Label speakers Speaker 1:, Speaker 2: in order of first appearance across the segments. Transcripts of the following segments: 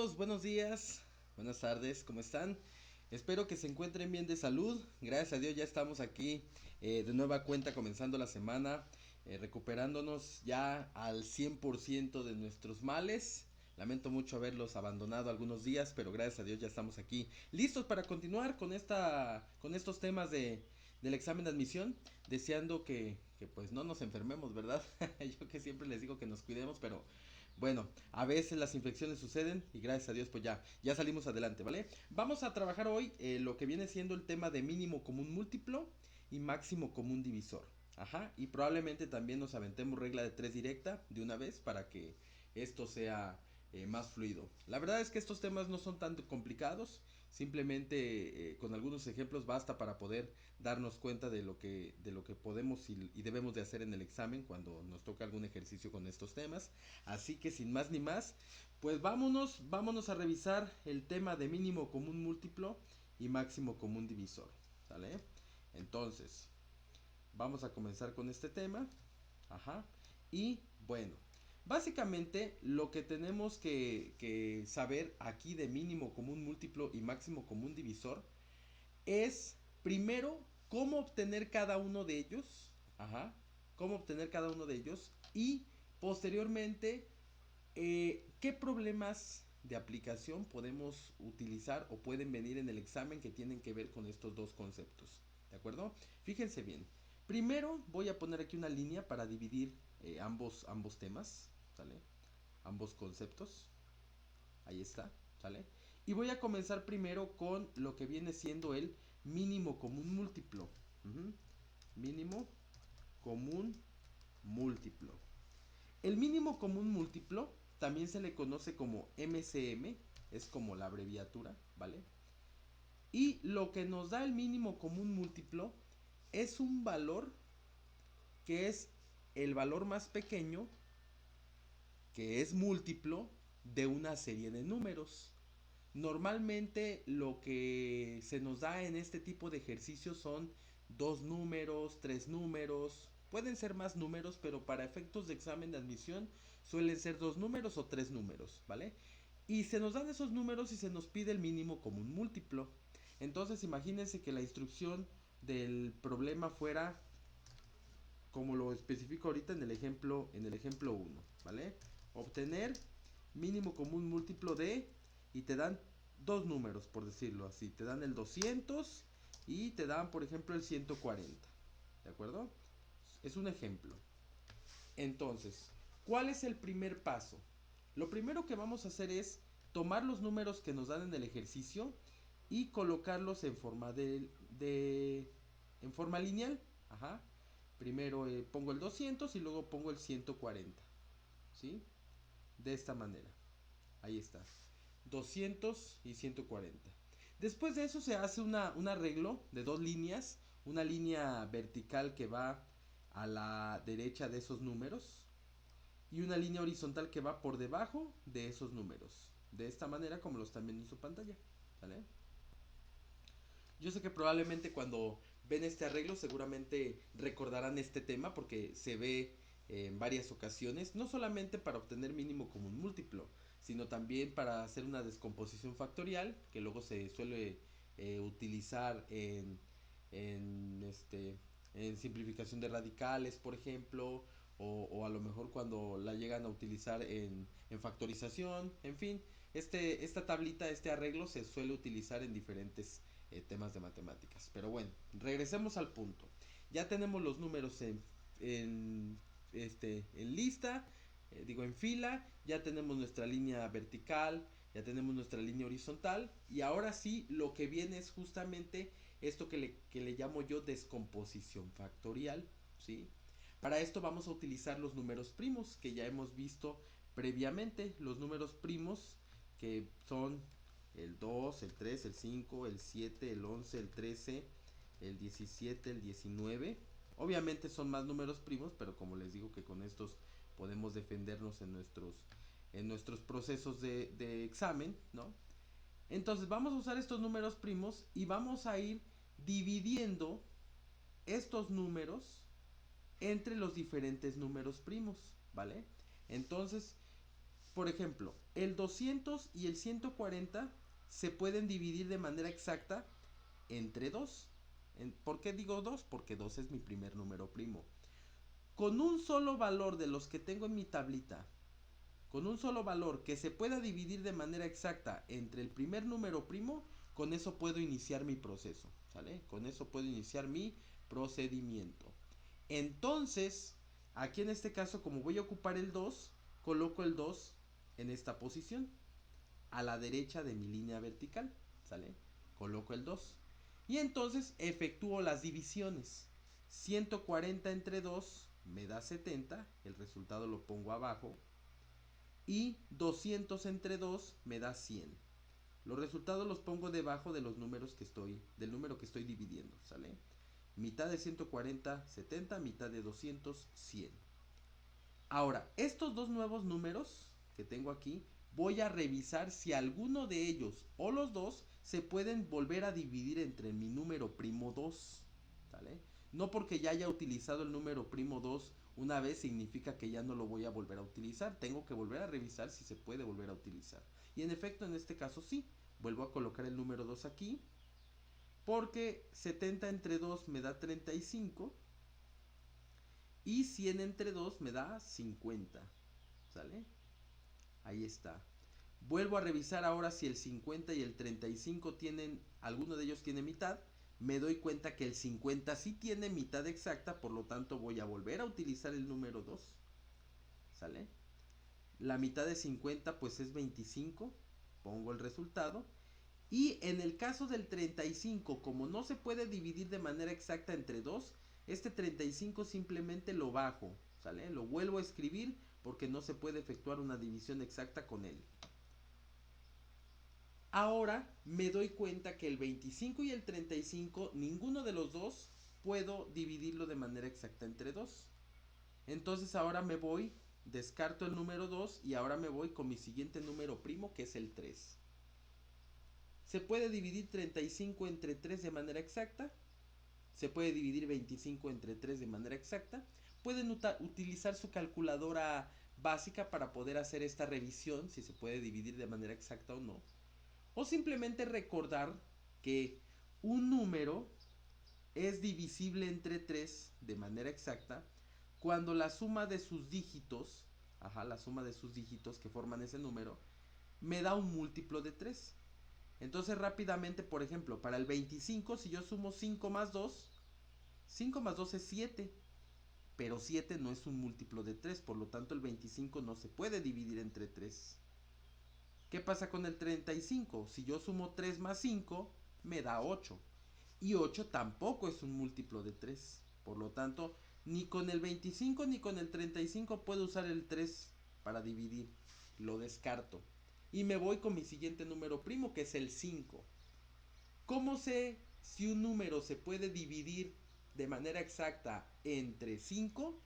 Speaker 1: amigos, buenos días, buenas tardes, ¿cómo están? Espero que se encuentren bien de salud. Gracias a Dios ya estamos aquí de nueva cuenta comenzando la semana, recuperándonos ya al 100% de nuestros males. Lamento mucho haberlos abandonado algunos días, pero gracias a Dios ya estamos aquí listos para continuar con estos temas del examen de admisión, deseando que pues no nos enfermemos, ¿verdad? Yo que siempre les digo que nos cuidemos, pero bueno, a veces las infecciones suceden y gracias a Dios pues ya salimos adelante, ¿vale? Vamos a trabajar hoy lo que viene siendo el tema de mínimo común múltiplo y máximo común divisor. Ajá, y probablemente también nos aventemos regla de 3 directa de una vez para que esto sea más fluido. La verdad es que estos temas no son tan complicados, simplemente con algunos ejemplos basta para poder darnos cuenta de lo que podemos y debemos de hacer en el examen cuando nos toca algún ejercicio con estos temas. Así que sin más ni más, pues vámonos a revisar el tema de mínimo común múltiplo y máximo común divisor, ¿sale? Entonces, vamos a comenzar con este tema. Ajá. Y bueno, básicamente lo que tenemos que saber aquí de mínimo común múltiplo y máximo común divisor es primero cómo obtener cada uno de ellos. Ajá. Cómo obtener cada uno de ellos. Y posteriormente, ¿qué problemas de aplicación podemos utilizar o pueden venir en el examen que tienen que ver con estos dos conceptos? ¿De acuerdo? Fíjense bien. Primero voy a poner aquí una línea para dividir ambos temas, ¿sale? Ambos conceptos. Ahí está, ¿sale? Y voy a comenzar primero con lo que viene siendo el mínimo común múltiplo. Mínimo común múltiplo. El mínimo común múltiplo también se le conoce como MCM, es como la abreviatura, ¿vale? Y lo que nos da el mínimo común múltiplo es un valor que es el valor más pequeño, que es múltiplo de una serie de números. Normalmente lo que se nos da en este tipo de ejercicios son dos números, tres números, pueden ser más números, pero para efectos de examen de admisión suelen ser dos números o tres números, ¿vale? Y se nos dan esos números y se nos pide el mínimo común múltiplo. Entonces imagínense que la instrucción del problema fuera como lo especifico ahorita en el ejemplo 1, ¿vale? Obtener mínimo común múltiplo de, y te dan dos números, por decirlo así, te dan el 200 y te dan, por ejemplo, el 140, ¿de acuerdo? Es un ejemplo. Entonces, ¿cuál es el primer paso? Lo primero que vamos a hacer es tomar los números que nos dan en el ejercicio y colocarlos en forma en forma lineal. Ajá. Primero pongo el 200 y luego pongo el 140. ¿Sí? De esta manera. Ahí está. 200 y 140. Después de eso se hace un arreglo de dos líneas. Una línea vertical que va a la derecha de esos números. Y una línea horizontal que va por debajo de esos números. De esta manera como lo están viendo en su pantalla. ¿Vale? Yo sé que probablemente cuando ven este arreglo seguramente recordarán este tema porque se ve en varias ocasiones, no solamente para obtener mínimo común múltiplo, sino también para hacer una descomposición factorial que luego se suele utilizar en simplificación de radicales, por ejemplo, o a lo mejor cuando la llegan a utilizar en factorización, en fin, esta tablita, este arreglo se suele utilizar en diferentes temas de matemáticas. Pero bueno, regresemos al punto. Ya tenemos los números en lista, en fila, ya tenemos nuestra línea vertical, ya tenemos nuestra línea horizontal y ahora sí lo que viene es justamente esto que le llamo yo descomposición factorial, ¿sí? Para esto vamos a utilizar los números primos que ya hemos visto previamente, los números primos que son el 2, el 3, el 5, el 7, el 11, el 13, el 17, el 19. Obviamente son más números primos, pero como les digo que con estos podemos defendernos en nuestros procesos de examen, ¿no? Entonces vamos a usar estos números primos y vamos a ir dividiendo estos números entre los diferentes números primos, ¿vale? Entonces, por ejemplo, el 200 y el 140 se pueden dividir de manera exacta entre 2. ¿Por qué digo 2? Porque 2 es mi primer número primo. Con un solo valor de los que tengo en mi tablita, con un solo valor que se pueda dividir de manera exacta entre el primer número primo, con eso puedo iniciar mi proceso, ¿sale? Con eso puedo iniciar mi procedimiento. Entonces, aquí en este caso, como voy a ocupar el 2, coloco el 2 en esta posición, a la derecha de mi línea vertical, ¿sale? Coloco el 2. Y entonces efectúo las divisiones. 140 entre 2 me da 70, el resultado lo pongo abajo. Y 200 entre 2 me da 100. Los resultados los pongo debajo de los números que estoy, del número que estoy dividiendo, ¿sale? Mitad de 140, 70, mitad de 200, 100. Ahora, estos dos nuevos números que tengo aquí, voy a revisar si alguno de ellos o los dos se pueden volver a dividir entre mi número primo 2, ¿sale? No porque ya haya utilizado el número primo 2 una vez significa que ya no lo voy a volver a utilizar. Tengo que volver a revisar si se puede volver a utilizar. Y en efecto, en este caso sí. Vuelvo a colocar el número 2 aquí. Porque 70 entre 2 me da 35. Y 100 entre 2 me da 50. ¿Sale? Ahí está. Vuelvo a revisar ahora si el 50 y el 35 tienen, alguno de ellos tiene mitad. Me doy cuenta que el 50 sí tiene mitad exacta, por lo tanto voy a volver a utilizar el número 2. ¿Sale? La mitad de 50 pues es 25. Pongo el resultado. Y en el caso del 35, como no se puede dividir de manera exacta entre 2, este 35 simplemente lo bajo, ¿sale? Lo vuelvo a escribir porque no se puede efectuar una división exacta con él. Ahora me doy cuenta que el 25 y el 35, ninguno de los dos puedo dividirlo de manera exacta entre 2. Entonces ahora me voy, descarto el número 2 y ahora me voy con mi siguiente número primo, que es el 3. ¿Se puede dividir 35 entre 3 de manera exacta? ¿Se puede dividir 25 entre 3 de manera exacta? Pueden utilizar su calculadora básica para poder hacer esta revisión, si se puede dividir de manera exacta o no. O simplemente recordar que un número es divisible entre 3 de manera exacta cuando la suma de sus dígitos, la suma de sus dígitos que forman ese número, me da un múltiplo de 3. Entonces rápidamente, por ejemplo, para el 25, si yo sumo 5 más 2, 5 más 2 es 7. Pero 7 no es un múltiplo de 3, por lo tanto el 25 no se puede dividir entre 3. ¿Qué pasa con el 35? Si yo sumo 3 más 5, me da 8. Y 8 tampoco es un múltiplo de 3. Por lo tanto, ni con el 25 ni con el 35 puedo usar el 3 para dividir. Lo descarto. Y me voy con mi siguiente número primo, que es el 5. ¿Cómo sé si un número se puede dividir de manera exacta entre 5?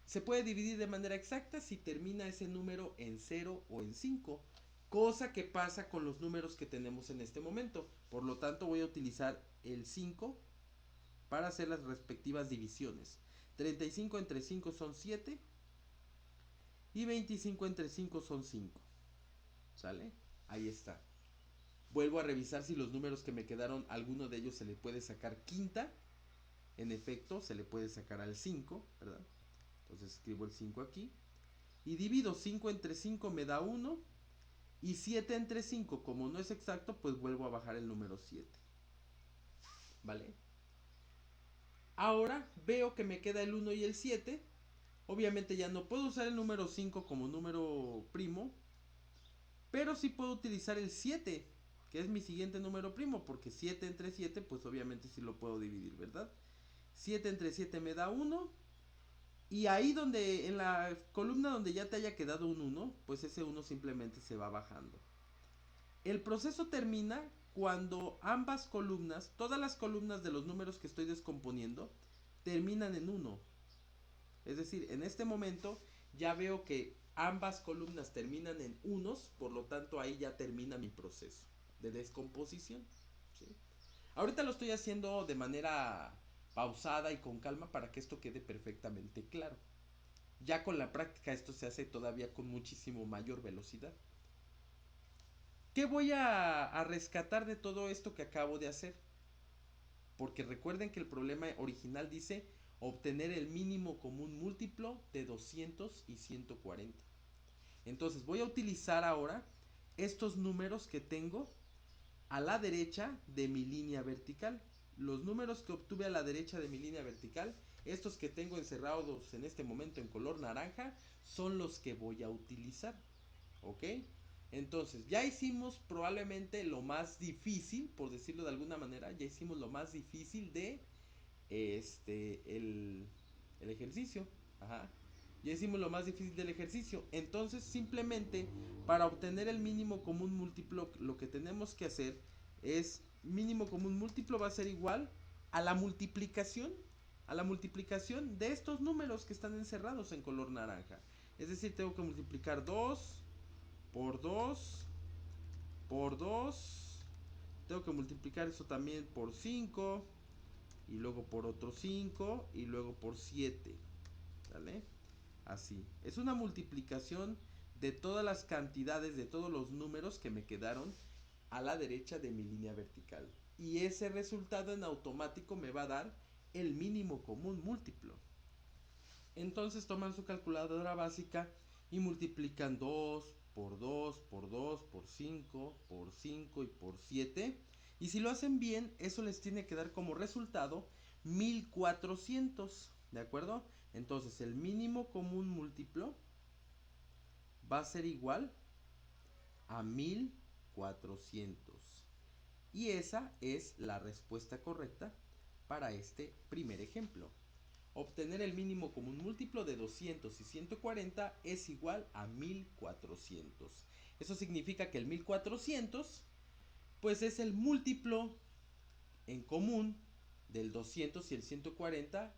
Speaker 1: Se puede dividir de manera exacta si termina ese número en 0 o en 5. Cosa que pasa con los números que tenemos en este momento. Por lo tanto voy a utilizar el 5 para hacer las respectivas divisiones. 35 entre 5 son 7. Y 25 entre 5 son 5. ¿Sale? Ahí está. Vuelvo a revisar si los números que me quedaron, alguno de ellos se le puede sacar quinta. En efecto, se le puede sacar al 5, ¿verdad? Entonces escribo el 5 aquí. Y divido 5 entre 5 me da 1. Y 7 entre 5, como no es exacto, pues vuelvo a bajar el número 7. ¿Vale? Ahora veo que me queda el 1 y el 7. Obviamente ya no puedo usar el número 5 como número primo. Pero sí puedo utilizar el 7, que es mi siguiente número primo, porque 7 entre 7, pues obviamente sí lo puedo dividir, ¿verdad? 7 entre 7 me da 1. Y ahí donde, en la columna donde ya te haya quedado un 1, pues ese 1 simplemente se va bajando. El proceso termina cuando ambas columnas, todas las columnas de los números que estoy descomponiendo, terminan en 1. Es decir, en este momento ya veo que ambas columnas terminan en unos, por lo tanto ahí ya termina mi proceso de descomposición. ¿Sí? Ahorita lo estoy haciendo de manera pausada y con calma para que esto quede perfectamente claro. Ya con la práctica esto se hace todavía con muchísimo mayor velocidad. ¿Qué voy a rescatar de todo esto que acabo de hacer? Porque recuerden que el problema original dice obtener el mínimo común múltiplo de 200 y 140. Entonces voy a utilizar ahora estos números que tengo a la derecha de mi línea vertical. Los números que obtuve a la derecha de mi línea vertical, estos que tengo encerrados en este momento en color naranja, son los que voy a utilizar. ¿Ok? Entonces, ya hicimos probablemente lo más difícil, por decirlo de alguna manera, ya hicimos lo más difícil de el ejercicio. Ajá. Ya hicimos lo más difícil del ejercicio. Entonces, simplemente para obtener el mínimo común múltiplo, lo que tenemos que hacer es mínimo común múltiplo va a ser igual a la multiplicación, de estos números que están encerrados en color naranja. Es decir, tengo que multiplicar 2 por 2 por 2. Tengo que multiplicar eso también por 5 y luego por otro 5 y luego por 7. ¿Vale? Así. Es una multiplicación de todas las cantidades, de todos los números que me quedaron a la derecha de mi línea vertical. Y ese resultado en automático me va a dar el mínimo común múltiplo. Entonces toman su calculadora básica y multiplican 2 por 2 por 2 por 5 por 5 y por 7. Y si lo hacen bien, eso les tiene que dar como resultado 1400. ¿De acuerdo? Entonces el mínimo común múltiplo va a ser igual a 1400. Y esa es la respuesta correcta para este primer ejemplo. Obtener el mínimo común múltiplo de 200 y 140 es igual a 1400. Eso significa que el 1400 pues es el múltiplo en común del 200 y el 140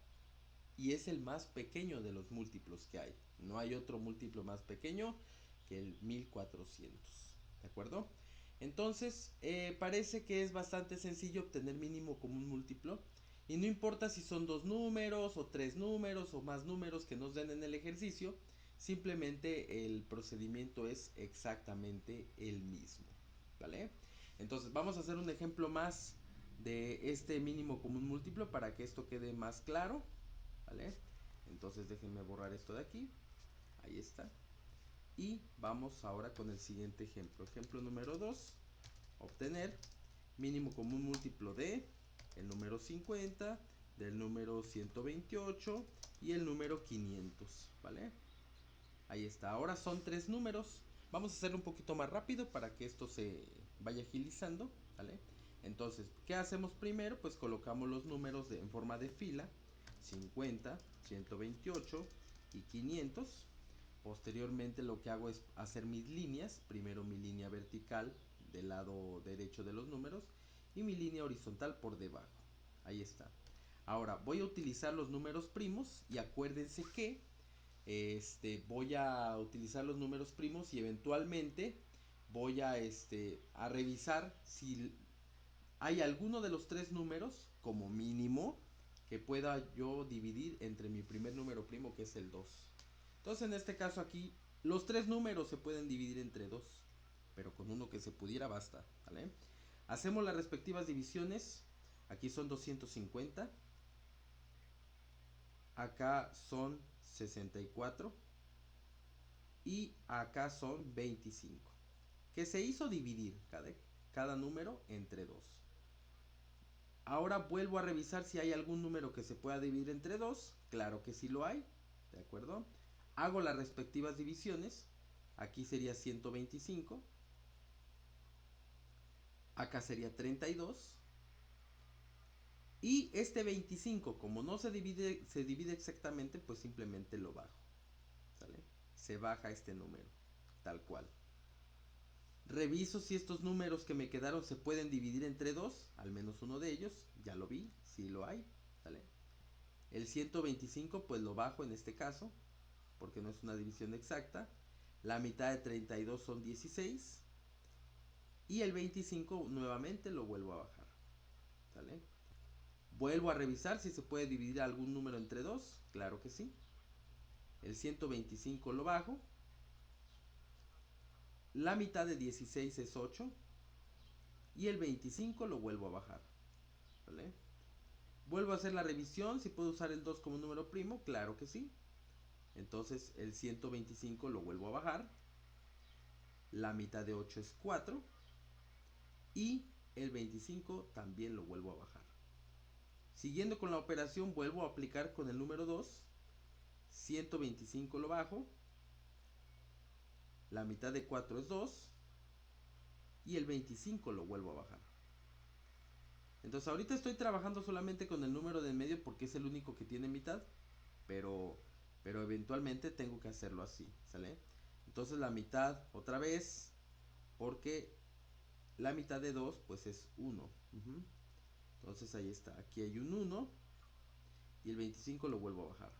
Speaker 1: y es el más pequeño de los múltiplos que hay. No hay otro múltiplo más pequeño que el 1400. ¿De acuerdo? Entonces, parece que es bastante sencillo obtener mínimo común múltiplo. Y no importa si son dos números o tres números o más números que nos den en el ejercicio. Simplemente el procedimiento es exactamente el mismo. ¿Vale? Entonces vamos a hacer un ejemplo más de este mínimo común múltiplo para que esto quede más claro. ¿Vale? Entonces déjenme borrar esto de aquí. Ahí está. Y vamos ahora con el siguiente ejemplo. Ejemplo número 2. Obtener mínimo común múltiplo de el número 50, del número 128 y el número 500. ¿Vale? Ahí está. Ahora son tres números. Vamos a hacerlo un poquito más rápido para que esto se vaya agilizando. ¿Vale? Entonces, ¿qué hacemos primero? Pues colocamos los números en forma de fila. 50, 128 y 500. Posteriormente lo que hago es hacer mis líneas. Primero mi línea vertical del lado derecho de los números y mi línea horizontal por debajo. Ahí está. Ahora voy a utilizar los números primos y acuérdense que voy a utilizar los números primos y eventualmente voy a revisar si hay alguno de los tres números como mínimo que pueda yo dividir entre mi primer número primo, que es el 2. Entonces en este caso aquí los tres números se pueden dividir entre 2, pero con uno que se pudiera basta. ¿Vale? Hacemos las respectivas divisiones. Aquí son 250, acá son 64 y acá son 25, que se hizo dividir cada número entre 2. Ahora vuelvo a revisar si hay algún número que se pueda dividir entre 2. Claro que sí lo hay. ¿De acuerdo? Hago las respectivas divisiones. Aquí sería 125. Acá sería 32. Y este 25, como no se divide exactamente, pues simplemente lo bajo. ¿Sale? Se baja este número, tal cual. Reviso si estos números que me quedaron se pueden dividir entre 2, al menos uno de ellos. Ya lo vi, sí lo hay. ¿Sale? El 125 pues lo bajo en este caso, porque no es una división exacta. La mitad de 32 son 16. Y el 25 nuevamente lo vuelvo a bajar. ¿Sale? Vuelvo a revisar si se puede dividir algún número entre 2. Claro que sí. el 125 lo bajo, la mitad de 16 es 8 y el 25 lo vuelvo a bajar, ¿vale? Vuelvo a hacer la revisión, si puedo usar el 2 como número primo, claro que sí. Entonces el 125 lo vuelvo a bajar, la mitad de 8 es 4 y el 25 también lo vuelvo a bajar. Siguiendo con la operación, vuelvo a aplicar con el número 2, 125 lo bajo, la mitad de 4 es 2 y el 25 lo vuelvo a bajar. Entonces ahorita estoy trabajando solamente con el número de en medio porque es el único que tiene mitad, pero eventualmente tengo que hacerlo así, ¿sale? Entonces la mitad otra vez, porque la mitad de 2 pues es 1. Entonces ahí está, aquí hay un 1 y el 25 lo vuelvo a bajar.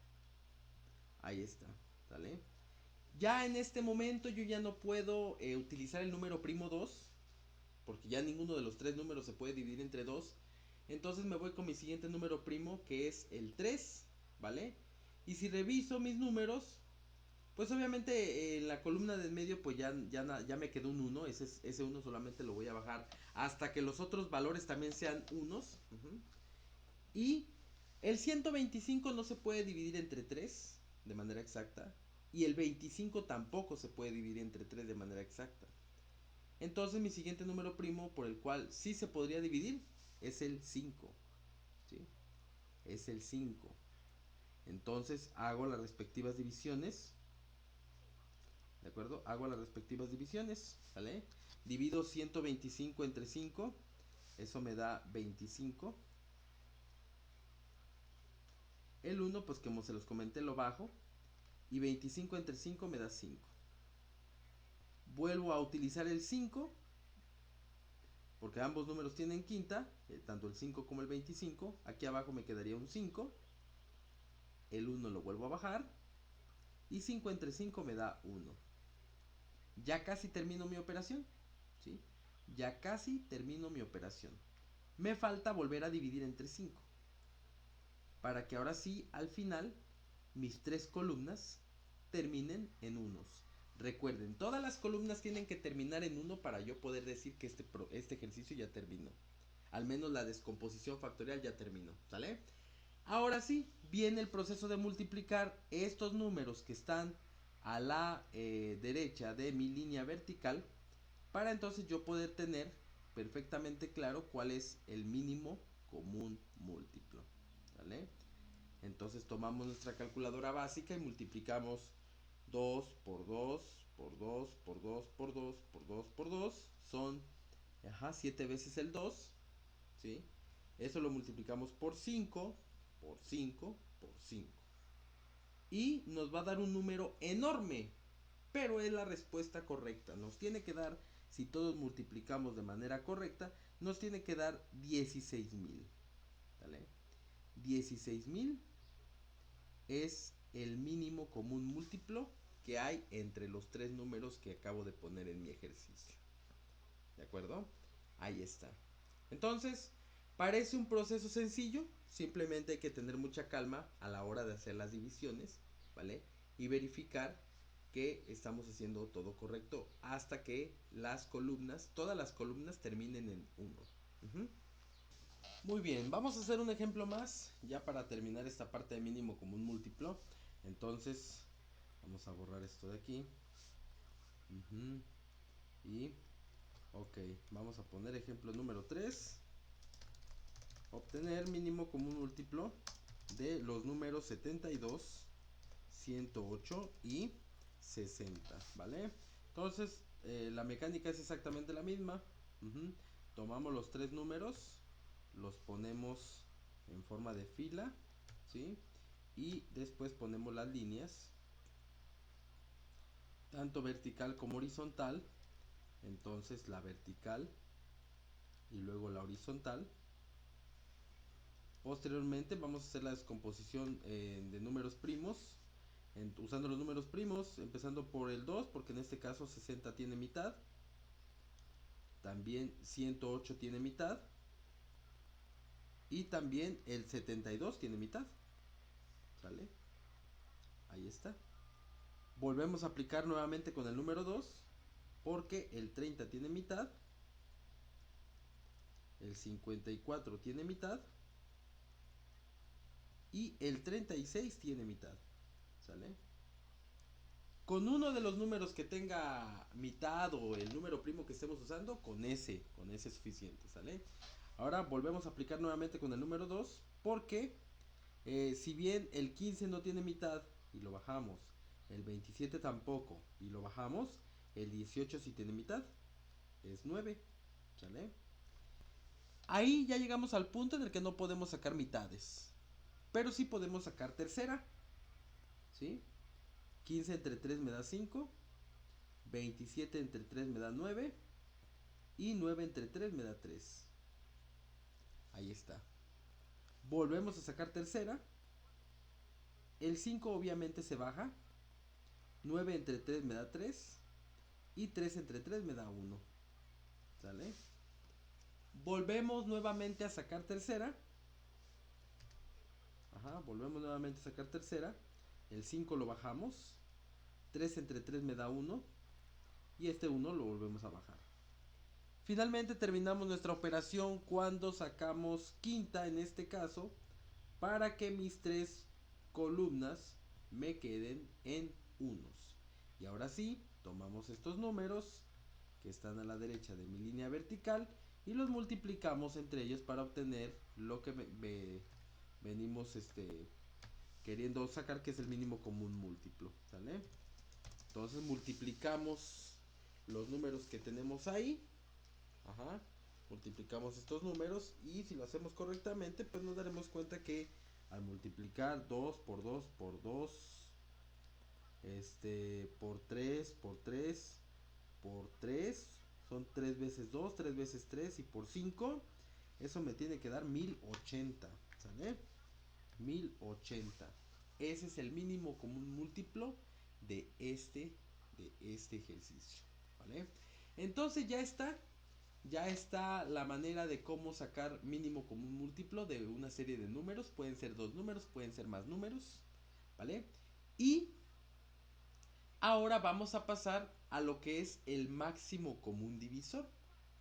Speaker 1: Ahí está, ¿sale? Ya en este momento yo ya no puedo utilizar el número primo 2, porque ya ninguno de los tres números se puede dividir entre 2. Entonces me voy con mi siguiente número primo, que es el 3, ¿vale? Y si reviso mis números, pues obviamente en la columna del medio pues ya me quedó un 1. Ese 1 solamente lo voy a bajar hasta que los otros valores también sean unos. Y el 125 no se puede dividir entre 3 de manera exacta. Y el 25 tampoco se puede dividir entre 3 de manera exacta. Entonces mi siguiente número primo por el cual sí se podría dividir es el 5. ¿Sí? Es el 5. Entonces hago las respectivas divisiones. ¿De acuerdo? Hago las respectivas divisiones. ¿Vale? Divido 125 entre 5. Eso me da 25. El 1, pues como se los comenté, lo bajo. Y 25 entre 5 me da 5. Vuelvo a utilizar el 5. Porque ambos números tienen quinta. Tanto el 5 como el 25. Aquí abajo me quedaría un 5. El 1 lo vuelvo a bajar. Y 5 entre 5 me da 1. Ya casi termino mi operación. ¿Sí? Ya casi termino mi operación. Me falta volver a dividir entre 5. Para que ahora sí, al final, mis tres columnas terminen en unos. Recuerden, todas las columnas tienen que terminar en 1 para yo poder decir que este ejercicio ya terminó. Al menos la descomposición factorial ya terminó. ¿Sale? Ahora sí, viene el proceso de multiplicar estos números que están a la derecha de mi línea vertical, para entonces yo poder tener perfectamente claro cuál es el mínimo común múltiplo. ¿Vale? Entonces tomamos nuestra calculadora básica y multiplicamos 2 por 2 por 2 por 2 por 2 por 2 por 2. Son 7 veces el 2. ¿Sí? Eso lo multiplicamos por 5, por 5, por 5. Y nos va a dar un número enorme, pero es la respuesta correcta. Nos tiene que dar, si todos multiplicamos de manera correcta, nos tiene que dar 16,000. ¿Vale? 16,000 es el mínimo común múltiplo que hay entre los tres números que acabo de poner en mi ejercicio. ¿De acuerdo? Ahí está. Entonces, parece un proceso sencillo, simplemente hay que tener mucha calma a la hora de hacer las divisiones, ¿vale? Y verificar que estamos haciendo todo correcto hasta que las columnas, todas las columnas terminen en 1. Muy bien, vamos a hacer un ejemplo más ya para terminar esta parte de mínimo común múltiplo. Entonces, vamos a borrar esto de aquí. Y, ok, vamos a poner ejemplo número 3. Obtener mínimo común múltiplo de los números 72, 108 y 60, ¿vale? Entonces, la mecánica es exactamente la misma. Tomamos los tres números, los ponemos en forma de fila, ¿sí? Y después ponemos las líneas, tanto vertical como horizontal. Entonces la vertical y luego la horizontal. Posteriormente vamos a hacer la descomposición de números primos, usando los números primos, empezando por el 2, porque en este caso 60 tiene mitad. También 108 tiene mitad. Y también el 72 tiene mitad. ¿Sale? Ahí está. Volvemos a aplicar nuevamente con el número 2, porque el 30 tiene mitad, el 54 tiene mitad y el 36 tiene mitad. ¿Sale? Con uno de los números que tenga mitad o el número primo que estemos usando, con ese es suficiente. ¿Sale? Ahora volvemos a aplicar nuevamente con el número 2, porque si bien el 15 no tiene mitad y lo bajamos, el 27 tampoco y lo bajamos, el 18 sí tiene mitad, es 9. ¿Sale? Ahí ya llegamos al punto en el que no podemos sacar mitades, pero sí podemos sacar tercera. ¿Sí? 15 entre 3 me da 5, 27 entre 3 me da 9 y 9 entre 3 me da 3. Ahí está. Volvemos a sacar tercera. El 5 obviamente se baja. 9 entre 3 me da 3 y 3 entre 3 me da 1. ¿Sale? Volvemos nuevamente a sacar tercera. Volvemos nuevamente a sacar tercera. El 5 lo bajamos. 3 entre 3 me da 1 y este 1 lo volvemos a bajar. Finalmente terminamos nuestra operación cuando sacamos quinta en este caso, para que mis 3 columnas me queden en unos. Y ahora sí, tomamos estos números que están a la derecha de mi línea vertical y los multiplicamos entre ellos para obtener lo que venimos queriendo sacar, que es el mínimo común múltiplo. ¿Sale? Entonces multiplicamos los números que tenemos ahí. Multiplicamos estos números y si lo hacemos correctamente, pues nos daremos cuenta que al multiplicar 2 por 2 por 2, por 3 por 3 por 3, son 3 veces 2, 3 veces 3 y por 5, eso me tiene que dar 1080. ¿Sale? 1080. Ese es el mínimo común múltiplo de este ejercicio. ¿Vale? Entonces ya está la manera de cómo sacar mínimo común múltiplo de una serie de números. Pueden ser 2 números, pueden ser más números. ¿Vale? Y ahora vamos a pasar a lo que es el máximo común divisor.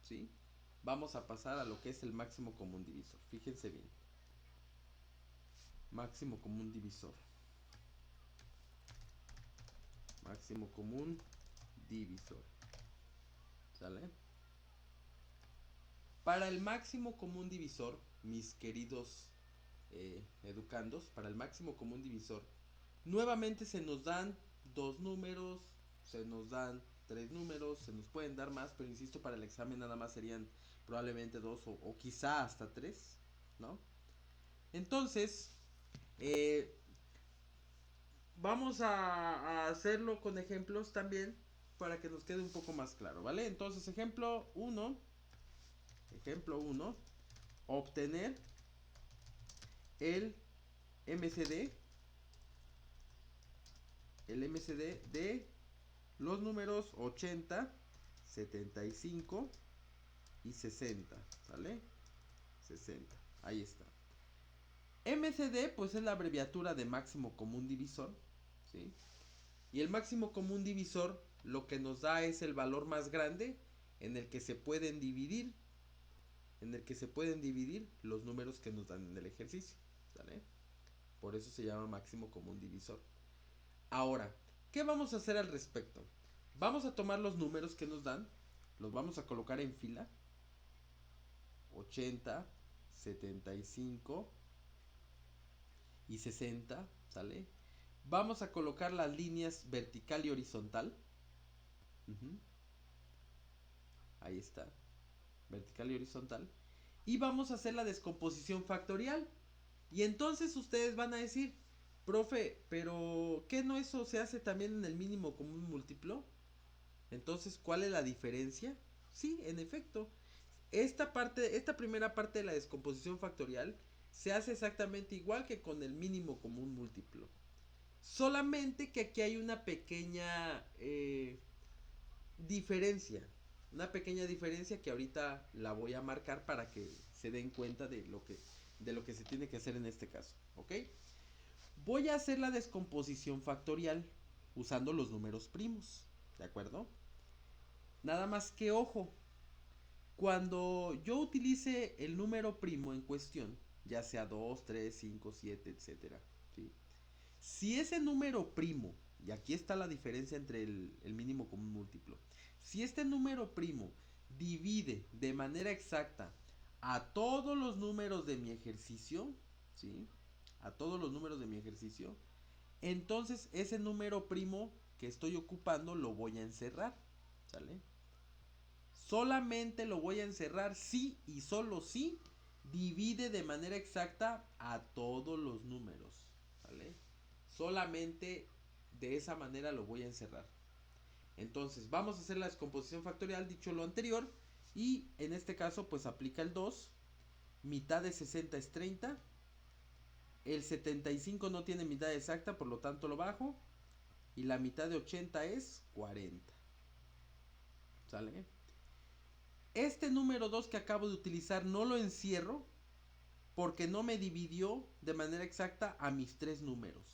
Speaker 1: ¿Sí? Vamos a pasar a lo que es el máximo común divisor. Fíjense bien. Máximo común divisor. Máximo común divisor. ¿Sale? Para el máximo común divisor, mis queridos educandos, para el máximo común divisor, nuevamente se nos dan 2 números, se nos dan 3 números, se nos pueden dar más, pero insisto, para el examen nada más serían probablemente 2 o quizá hasta 3, ¿no? Entonces, vamos a hacerlo con ejemplos también para que nos quede un poco más claro, ¿vale? Entonces, ejemplo 1, obtener el MCD de los números 80, 75 y 60, ¿sale? 60, ahí está. MCD pues es la abreviatura de máximo común divisor, ¿sí? Y el máximo común divisor lo que nos da es el valor más grande en el que se pueden dividir los números que nos dan en el ejercicio, ¿sale? Por eso se llama máximo común divisor. Ahora, ¿qué vamos a hacer al respecto? Vamos a tomar los números que nos dan, los vamos a colocar en fila. 80, 75 y 60, ¿sale? Vamos a colocar las líneas vertical y horizontal. Ahí está. Vertical y horizontal. Y vamos a hacer la descomposición factorial. Y entonces ustedes van a decir, profe, pero ¿qué no eso se hace también en el mínimo común múltiplo? Entonces, ¿cuál es la diferencia? Sí, en efecto. Esta primera parte de la descomposición factorial se hace exactamente igual que con el mínimo común múltiplo. Solamente que aquí hay una pequeña diferencia. Una pequeña diferencia que ahorita la voy a marcar para que se den cuenta de lo que se tiene que hacer en este caso. ¿Ok? Voy a hacer la descomposición factorial usando los números primos, ¿de acuerdo? Nada más que ojo, cuando yo utilice el número primo en cuestión, ya sea 2, 3, 5, 7, etcétera, ¿sí? Si ese número primo, y aquí está la diferencia entre el mínimo común múltiplo, si este número primo divide de manera exacta a todos los números de mi ejercicio, ¿sí? A todos los números de mi ejercicio, entonces ese número primo que estoy ocupando lo voy a encerrar, ¿sale? Solamente lo voy a encerrar si y solo si divide de manera exacta a todos los números, ¿vale? Solamente de esa manera lo voy a encerrar. Entonces vamos a hacer la descomposición factorial dicho lo anterior. Y en este caso pues aplica el 2. Mitad de 60 es 30. El 75 no tiene mitad exacta, por lo tanto lo bajo. Y la mitad de 80 es 40. ¿Sale? Este número 2 que acabo de utilizar no lo encierro porque no me dividió de manera exacta a mis tres números.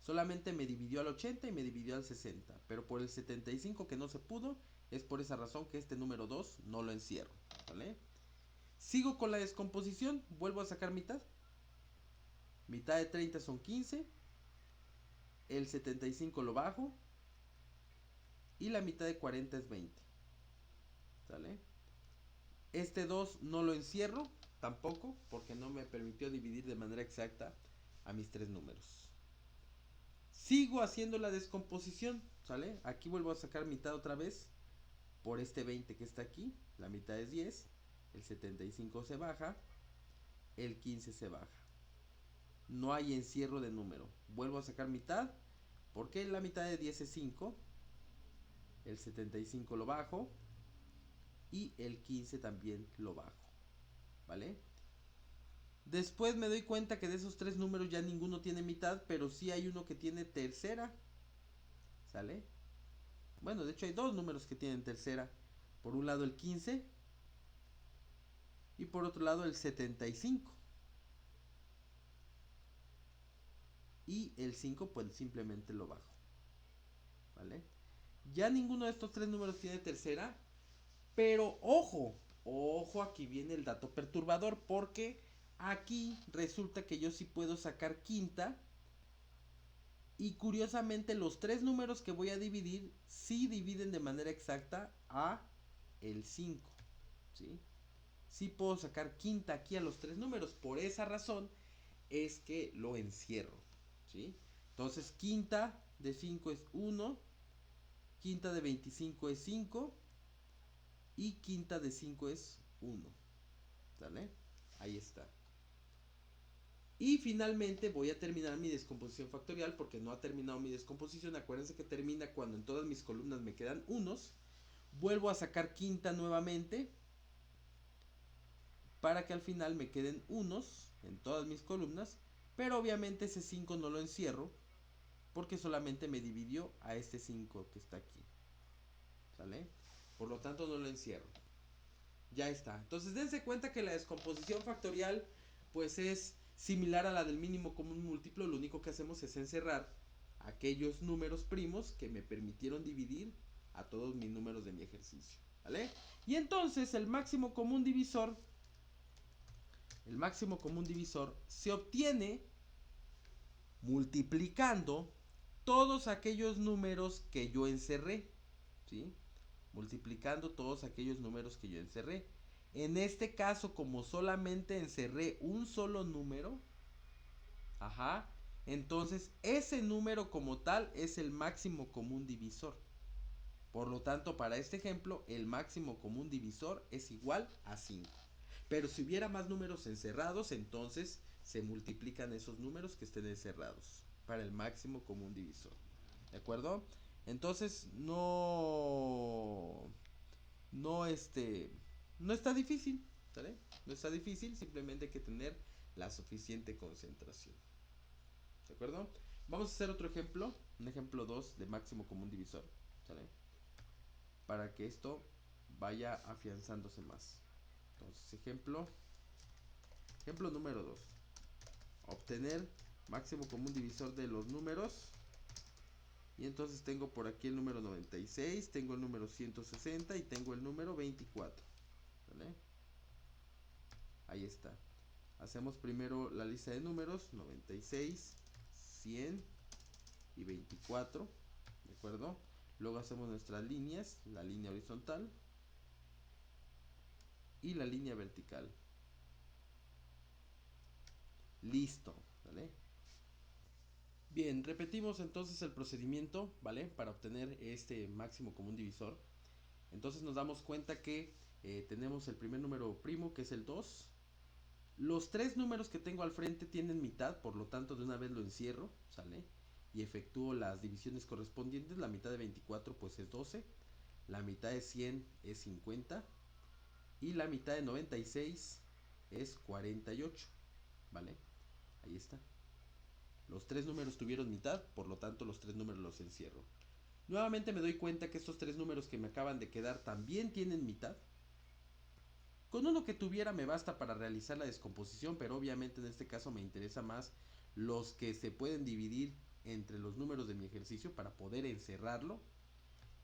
Speaker 1: Solamente me dividió al 80 y me dividió al 60. Pero por el 75 que no se pudo, es por esa razón que este número 2 no lo encierro. ¿Vale? Sigo con la descomposición, vuelvo a sacar mitad. Mitad de 30 son 15. El 75 lo bajo. Y la mitad de 40 es 20. ¿Sale? Este 2 no lo encierro tampoco porque no me permitió dividir de manera exacta a mis tres números. Sigo haciendo la descomposición, ¿sale? Aquí vuelvo a sacar mitad otra vez por este 20 que está aquí. La mitad es 10. El 75 se baja. El 15 se baja. No hay encierro de número. Vuelvo a sacar mitad porque la mitad de 10 es 5. El 75 lo bajo. Y el 15 también lo bajo. ¿Vale? Después me doy cuenta que de esos tres números ya ninguno tiene mitad, pero sí hay uno que tiene tercera. ¿Sale? Bueno, de hecho hay dos números que tienen tercera. Por un lado el 15 y por otro lado el 75. Y el 5 pues simplemente lo bajo. ¿Vale? Ya ninguno de estos tres números tiene tercera. Pero ojo, ojo, aquí viene el dato perturbador porque aquí resulta que yo sí puedo sacar quinta. Y curiosamente los tres números que voy a dividir sí dividen de manera exacta a el 5. ¿Sí? Sí puedo sacar quinta aquí a los tres números. Por esa razón es que lo encierro. ¿Sí? Entonces quinta de 5 es 1. Quinta de 25 es 5. Y quinta de 5 es 1. ¿Sale? Ahí está. Y finalmente voy a terminar mi descomposición factorial porque no ha terminado mi descomposición. Acuérdense que termina cuando en todas mis columnas me quedan unos. Vuelvo a sacar quinta nuevamente para que al final me queden unos en todas mis columnas. Pero obviamente ese 5 no lo encierro porque solamente me dividió a este 5 que está aquí. ¿Sale? Por lo tanto no lo encierro. Ya está. Entonces dense cuenta que la descomposición factorial pues es similar a la del mínimo común múltiplo. Lo único que hacemos es encerrar aquellos números primos que me permitieron dividir a todos mis números de mi ejercicio. ¿Vale? Y entonces el máximo común divisor se obtiene multiplicando todos aquellos números que yo encerré. ¿Sí? Multiplicando todos aquellos números que yo encerré. En este caso, como solamente encerré un solo número, entonces ese número como tal es el máximo común divisor. Por lo tanto, para este ejemplo, el máximo común divisor es igual a 5. Pero si hubiera más números encerrados, entonces se multiplican esos números que estén encerrados para el máximo común divisor. ¿De acuerdo? Entonces no está difícil, ¿sale? No está difícil, simplemente hay que tener la suficiente concentración. ¿De acuerdo? Vamos a hacer otro ejemplo, un ejemplo 2 de máximo común divisor, ¿sale? Para que esto vaya afianzándose más. Entonces, ejemplo número 2. Obtener máximo común divisor de los números Y entonces tengo por aquí el número 96, tengo el número 160 y tengo el número 24. ¿Vale? Ahí está. Hacemos primero la lista de números, 96, 100 y 24. ¿De acuerdo? Luego hacemos nuestras líneas, la línea horizontal y la línea vertical. Listo, ¿vale? Bien, repetimos entonces el procedimiento, ¿vale? Para obtener este máximo común divisor. Entonces nos damos cuenta que tenemos el primer número primo, que es el 2. Los tres números que tengo al frente tienen mitad, por lo tanto de una vez lo encierro, ¿sale? Y efectúo las divisiones correspondientes. La mitad de 24 pues es 12, la mitad de 100 es 50 y la mitad de 96 es 48, ¿vale? Ahí está. Los tres números tuvieron mitad, por lo tanto los tres números los encierro. Nuevamente me doy cuenta que estos tres números que me acaban de quedar también tienen mitad. Con uno que tuviera me basta para realizar la descomposición, pero obviamente en este caso me interesa más los que se pueden dividir entre los números de mi ejercicio para poder encerrarlo.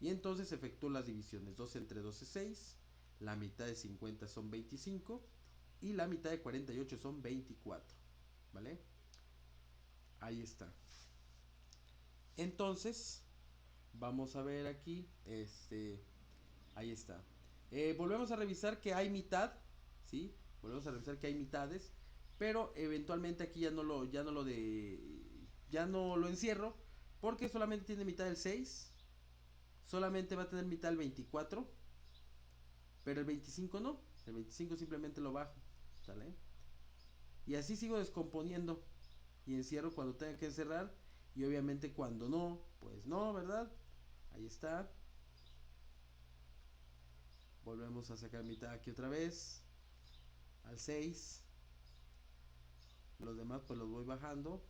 Speaker 1: Y entonces efectúo las divisiones. 12 entre 12 es 6, la mitad de 50 son 25 y la mitad de 48 son 24. ¿Vale? Ahí está. Entonces, vamos a ver aquí, ahí está. Volvemos a revisar que hay mitad, ¿sí? Volvemos a revisar que hay mitades, pero eventualmente aquí ya no lo encierro, porque solamente tiene mitad el 6, solamente va a tener mitad el 24, pero el 25 no, el 25 simplemente lo bajo, ¿sale? Y así sigo descomponiendo y encierro cuando tenga que encerrar y obviamente cuando no, pues no, ¿verdad? Ahí está. Volvemos a sacar mitad aquí otra vez. Al 6. Los demás pues los voy bajando.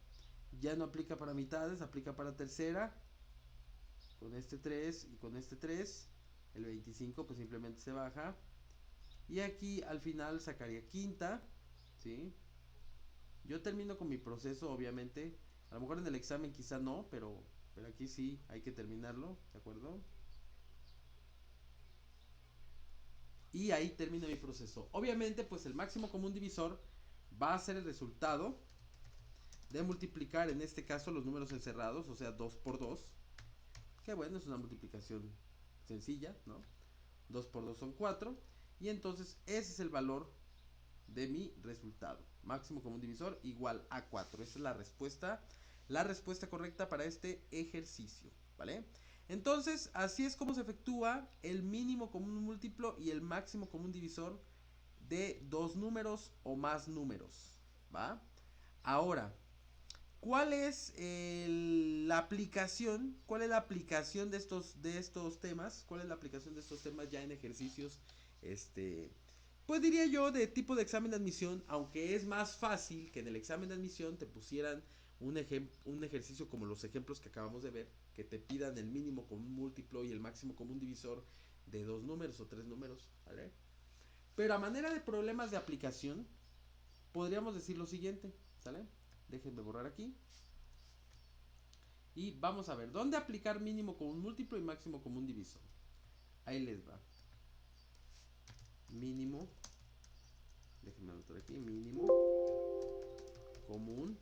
Speaker 1: Ya no aplica para mitades, aplica para tercera. Con este 3 y con este 3. El 25 pues simplemente se baja. Y aquí al final sacaría quinta. ¿Sí? Yo termino con mi proceso obviamente. A lo mejor en el examen quizá no, pero aquí sí hay que terminarlo. ¿De acuerdo? Y ahí termina mi proceso. Obviamente pues el máximo común divisor va a ser el resultado de multiplicar en este caso los números encerrados, o sea 2 por 2, que bueno, es una multiplicación sencilla, ¿no? 2 por 2 son 4, y entonces ese es el valor de mi resultado. Máximo común divisor igual a 4. Esa es la respuesta correcta para este ejercicio, ¿vale? Entonces, así es como se efectúa el mínimo común múltiplo y el máximo común divisor de dos números o más números, ¿va? Ahora, ¿cuál es la aplicación? ¿Cuál es la aplicación de estos temas? ¿Cuál es la aplicación de estos temas ya en ejercicios? Pues diría yo de tipo de examen de admisión, aunque es más fácil que en el examen de admisión te pusieran un ejercicio como los ejemplos que acabamos de ver, que te pidan el mínimo común múltiplo y el máximo común divisor de dos números o tres números, ¿vale? Pero a manera de problemas de aplicación, podríamos decir lo siguiente, ¿sale? Déjenme borrar aquí. Y vamos a ver, ¿dónde aplicar mínimo común múltiplo y máximo común divisor? Ahí les va. Mínimo, déjenme anotar aquí, mínimo común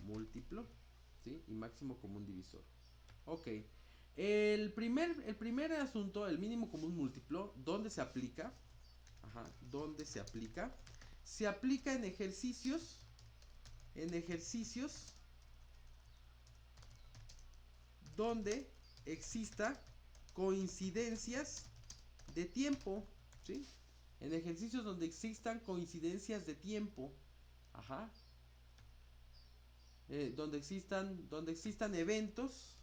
Speaker 1: múltiplo, ¿sí? Y máximo común divisor. Ok. El primer asunto, el mínimo común múltiplo, ¿dónde se aplica? Ajá, ¿dónde se aplica? Se aplica en ejercicios donde exista coincidencias de tiempo, ¿sí? En ejercicios donde existan coincidencias de tiempo, ajá, donde existan eventos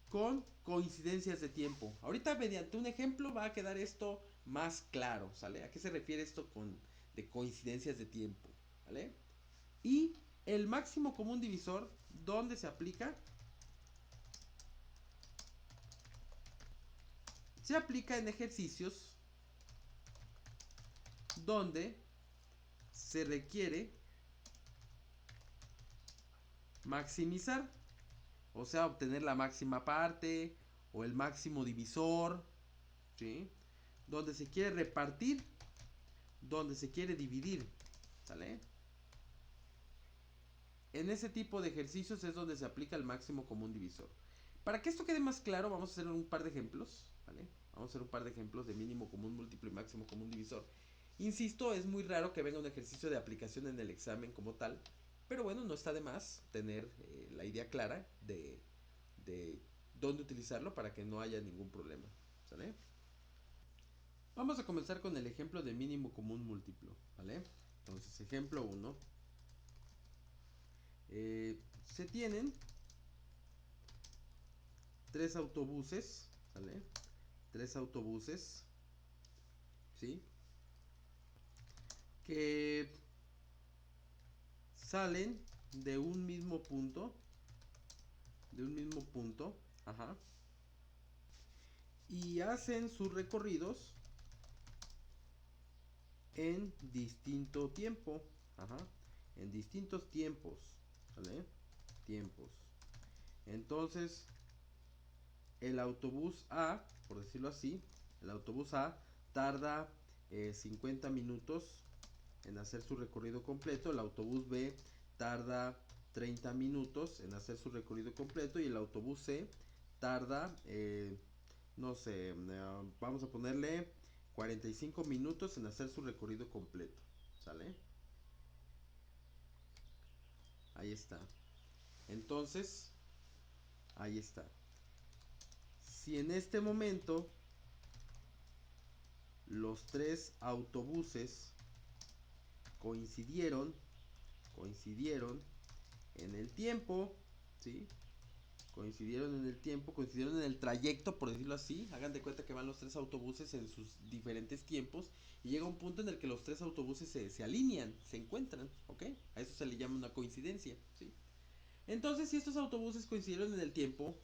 Speaker 1: con coincidencias de tiempo. Ahorita mediante un ejemplo va a quedar esto más claro, ¿sale? ¿A qué se refiere esto de coincidencias de tiempo? ¿Vale? Y el máximo común divisor, ¿dónde se aplica? Se aplica en ejercicios donde se requiere maximizar o sea, obtener la máxima parte o el máximo divisor, ¿sí? Donde se quiere repartir, donde se quiere dividir, ¿sale? En ese tipo de ejercicios es donde se aplica el máximo común divisor. Para que esto quede más claro, vamos a hacer un par de ejemplos, ¿vale? Vamos a hacer un par de ejemplos de mínimo común múltiplo y máximo común divisor. Insisto, es muy raro que venga un ejercicio de aplicación en el examen como tal, pero bueno, no está de más tener la idea clara de dónde utilizarlo para que no haya ningún problema, ¿sale? Vamos a comenzar con el ejemplo de mínimo común múltiplo, ¿vale? Entonces, ejemplo 1. Se tienen tres autobuses, ¿vale? Tres autobuses, ¿sí? Que salen de un mismo punto, ajá, y hacen sus recorridos en distinto tiempo, ajá, en distintos tiempos, ¿vale? Tiempos. Entonces, el autobús A, por decirlo así, el autobús A tarda 50 minutos en hacer su recorrido completo, el autobús B tarda 30 minutos en hacer su recorrido completo y el autobús C tarda, no sé, vamos a ponerle 45 minutos en hacer su recorrido completo, ¿sale? Ahí está. Entonces, ahí está. Si en este momento los tres autobuses coincidieron en el tiempo, ¿sí? Coincidieron en el tiempo, coincidieron en el trayecto, por decirlo así. Hagan de cuenta que van los tres autobuses en sus diferentes tiempos y llega un punto en el que los tres autobuses se alinean, se encuentran, ¿ok? A eso se le llama una coincidencia, ¿sí? Entonces, si estos autobuses coincidieron en el tiempo,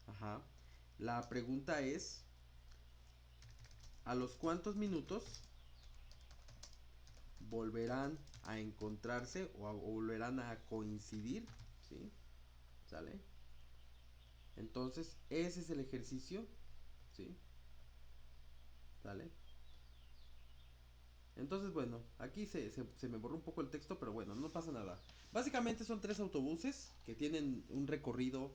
Speaker 1: ajá, la pregunta es, ¿a los cuántos minutos volverán a encontrarse o volverán a coincidir? ¿Sí? ¿Sale? Entonces, ese es el ejercicio, ¿sí? ¿Sale? Entonces, bueno, aquí se me borró un poco el texto, pero bueno, no pasa nada. Básicamente son tres autobuses que tienen un recorrido,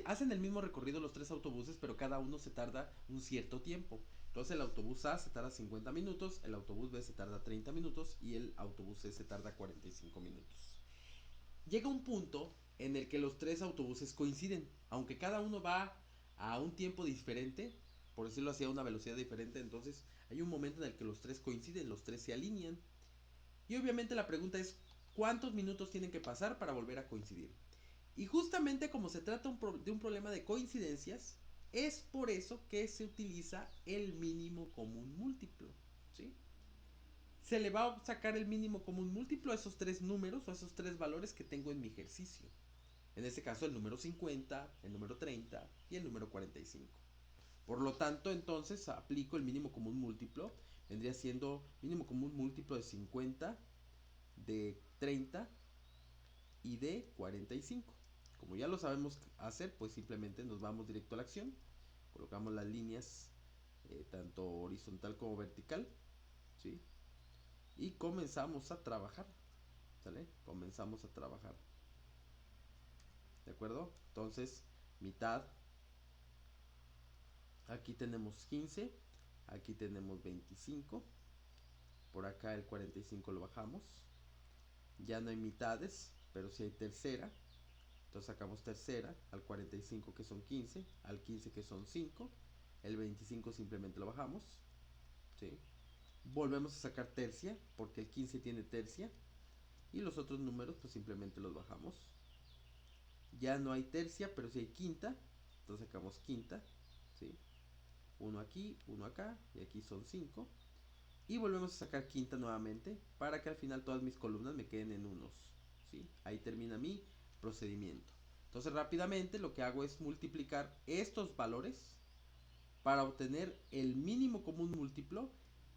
Speaker 1: hacen el mismo recorrido los tres autobuses, pero cada uno se tarda un cierto tiempo. Entonces el autobús A se tarda 50 minutos, el autobús B se tarda 30 minutos y el autobús C se tarda 45 minutos. Llega un punto en el que los tres autobuses coinciden, aunque cada uno va a un tiempo diferente, por decirlo así, a una velocidad diferente. Entonces hay un momento en el que los tres coinciden, los tres se alinean. Y obviamente la pregunta es, ¿cuántos minutos tienen que pasar para volver a coincidir? Y justamente como se trata de un problema de coincidencias, es por eso que se utiliza el mínimo común múltiplo, ¿sí? Se le va a sacar el mínimo común múltiplo a esos tres números o a esos tres valores que tengo en mi ejercicio. En este caso el número 50, el número 30 y el número 45. Por lo tanto, entonces aplico el mínimo común múltiplo. Vendría siendo mínimo común múltiplo de 50, de 30 y de 45. Como ya lo sabemos hacer, pues simplemente nos vamos directo a la acción. Colocamos las líneas tanto horizontal como vertical, ¿sí? Y comenzamos a trabajar, ¿sale? Comenzamos a trabajar. ¿De acuerdo? Entonces, mitad. Aquí tenemos 15. Aquí tenemos 25. Por acá el 45 lo bajamos. Ya no hay mitades, pero sí hay tercera. Entonces sacamos tercera al 45 que son 15, al 15 que son 5. El 25 simplemente lo bajamos, ¿sí? Volvemos a sacar tercia porque el 15 tiene tercia. Y los otros números pues simplemente los bajamos. Ya no hay tercia, pero sí hay quinta. Entonces sacamos quinta, ¿sí? Uno aquí, uno acá, y aquí son 5. Y volvemos a sacar quinta nuevamente para que al final todas mis columnas me queden en unos, ¿sí? Ahí termina mi procedimiento. Entonces rápidamente lo que hago es multiplicar estos valores para obtener el mínimo común múltiplo,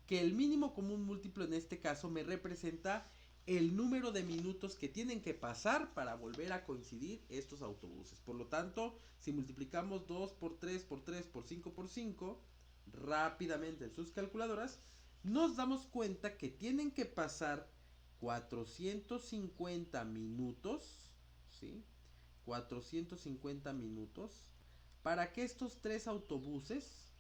Speaker 1: que el mínimo común múltiplo en este caso me representa el número de minutos que tienen que pasar para volver a coincidir estos autobuses. Por lo tanto, si multiplicamos 2 por 3 por 3 por 5 por 5, rápidamente en sus calculadoras, nos damos cuenta que tienen que pasar 450 minutos, ¿sí? 450 minutos para que estos tres autobuses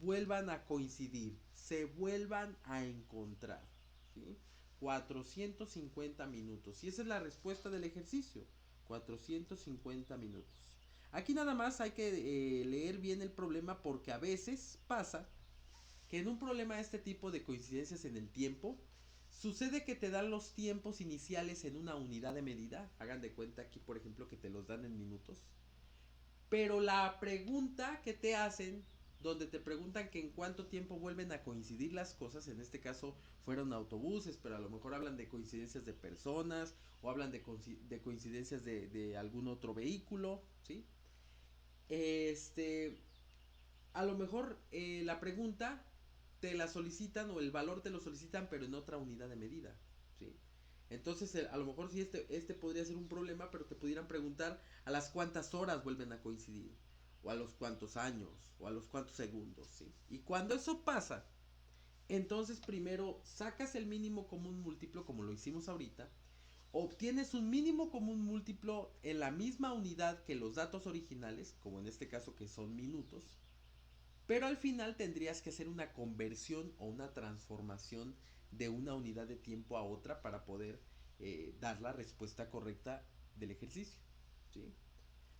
Speaker 1: vuelvan a coincidir, se vuelvan a encontrar, ¿sí? 450 minutos. Y esa es la respuesta del ejercicio. 450 minutos. Aquí nada más hay que leer bien el problema porque a veces pasa que en un problema de este tipo de coincidencias en el tiempo, sucede que te dan los tiempos iniciales en una unidad de medida. Hagan de cuenta aquí, por ejemplo, que te los dan en minutos. Pero la pregunta que te hacen, donde te preguntan que en cuánto tiempo vuelven a coincidir las cosas, en este caso fueron autobuses, pero a lo mejor hablan de coincidencias de personas o hablan de coincidencias de algún otro vehículo, ¿sí? A lo mejor la pregunta te la solicitan o el valor te lo solicitan, pero en otra unidad de medida, ¿sí? Entonces, a lo mejor sí este podría ser un problema, pero te pudieran preguntar a las cuántas horas vuelven a coincidir, o a los cuántos años, o a los cuántos segundos, ¿sí? Y cuando eso pasa, entonces primero sacas el mínimo común múltiplo, como lo hicimos ahorita, obtienes un mínimo común múltiplo en la misma unidad que los datos originales, como en este caso que son minutos, pero al final tendrías que hacer una conversión o una transformación de una unidad de tiempo a otra para poder dar la respuesta correcta del ejercicio, ¿sí?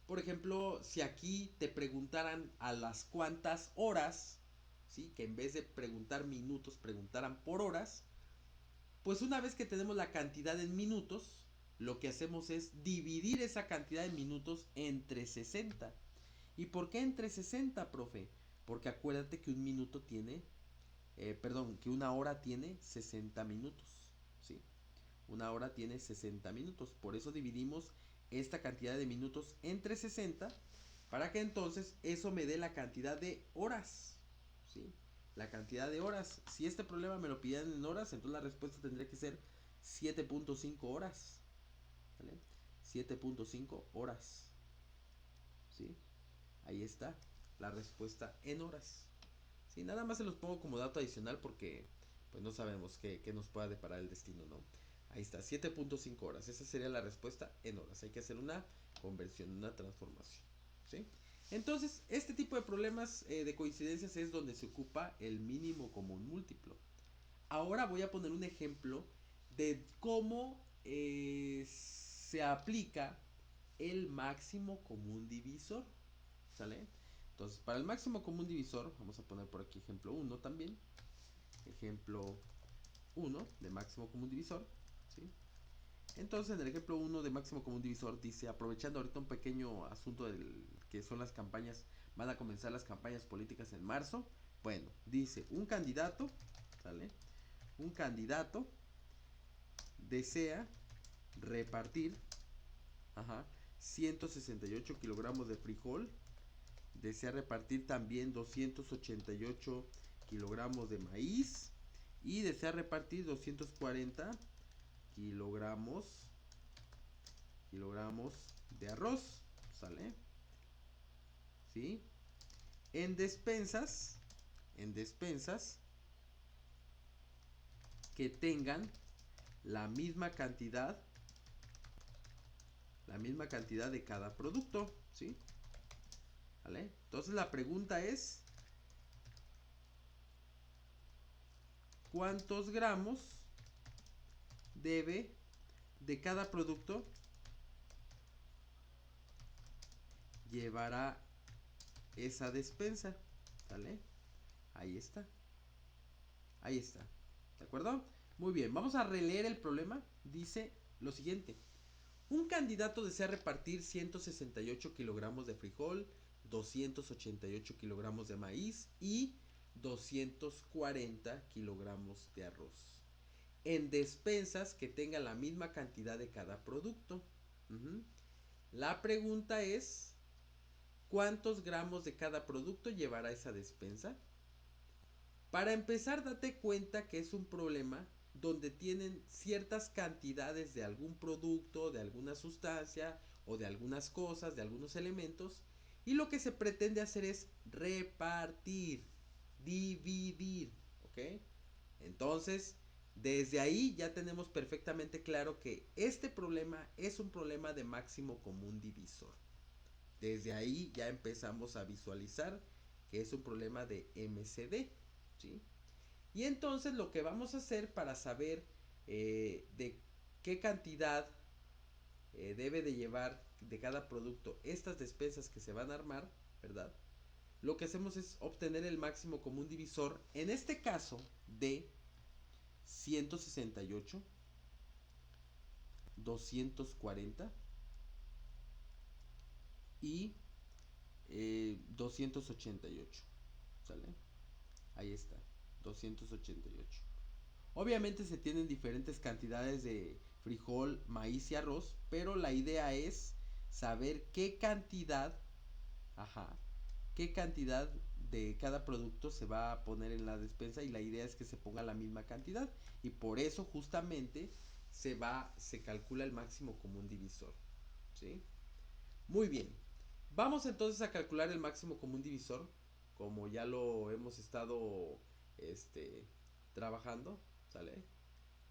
Speaker 1: Por ejemplo, si aquí te preguntaran a las cuántas horas, ¿sí? Que en vez de preguntar minutos, preguntaran por horas, pues una vez que tenemos la cantidad en minutos, lo que hacemos es dividir esa cantidad de minutos entre 60. ¿Y por qué entre 60, profe? Porque acuérdate que un minuto tiene, que una hora tiene 60 minutos, ¿sí? Una hora tiene 60 minutos, por eso dividimos esta cantidad de minutos entre 60 para que entonces eso me dé la cantidad de horas, ¿sí? La cantidad de horas. Si este problema me lo pidieran en horas, entonces la respuesta tendría que ser 7.5 horas, ¿vale? 7.5 horas, ¿sí? Ahí está la respuesta en horas. Sí, nada más se los pongo como dato adicional porque pues no sabemos qué nos pueda deparar el destino, ¿no? Ahí está, 7.5 horas. Esa sería la respuesta en horas. Hay que hacer una conversión, una transformación, ¿sí? Entonces, este tipo de problemas de coincidencias es donde se ocupa el mínimo común múltiplo. Ahora voy a poner un ejemplo de cómo se aplica el máximo común divisor, ¿sale? Entonces, para el máximo común divisor, vamos a poner por aquí ejemplo 1 también. Ejemplo 1 de máximo común divisor, ¿sí? Entonces, en el ejemplo 1 de máximo común divisor dice, aprovechando ahorita un pequeño asunto del que son las campañas, van a comenzar las campañas políticas en marzo. Bueno, dice, un candidato, ¿sale? Un candidato desea repartir, ajá, 168 kilogramos de frijol, desea repartir también 288 kilogramos de maíz y desea repartir 240 kilogramos de arroz, ¿sale? ¿Sí? En despensas que tengan la misma cantidad de cada producto, ¿sí? ¿Vale? Entonces la pregunta es, ¿cuántos gramos debe de cada producto llevará esa despensa? ¿Sale? Ahí está. Ahí está. ¿De acuerdo? Muy bien, vamos a releer el problema. Dice lo siguiente. Un candidato desea repartir 168 kilogramos de frijol, 288 kilogramos de maíz y 240 kilogramos de arroz en despensas que tengan la misma cantidad de cada producto. La pregunta es, ¿cuántos gramos de cada producto llevará esa despensa? Para empezar, date cuenta que es un problema donde tienen ciertas cantidades de algún producto, de alguna sustancia o de algunas cosas, de algunos elementos, y lo que se pretende hacer es repartir, dividir, ¿ok? Entonces, desde ahí ya tenemos perfectamente claro que este problema es un problema de máximo común divisor. Desde ahí ya empezamos a visualizar que es un problema de MCD, ¿sí? Y entonces lo que vamos a hacer para saber de qué cantidad debe de llevar de cada producto estas despensas que se van a armar, ¿verdad? Lo que hacemos es obtener el máximo común divisor, en este caso de 168, 240 y 288, ¿sale? Ahí está, 288. Obviamente se tienen diferentes cantidades de frijol, maíz y arroz, pero la idea es saber qué cantidad, ajá, qué cantidad de cada producto se va a poner en la despensa, y la idea es que se ponga la misma cantidad, y por eso justamente se calcula el máximo común divisor, ¿sí? Muy bien. Vamos entonces a calcular el máximo común divisor, como ya lo hemos estado este trabajando, ¿sale?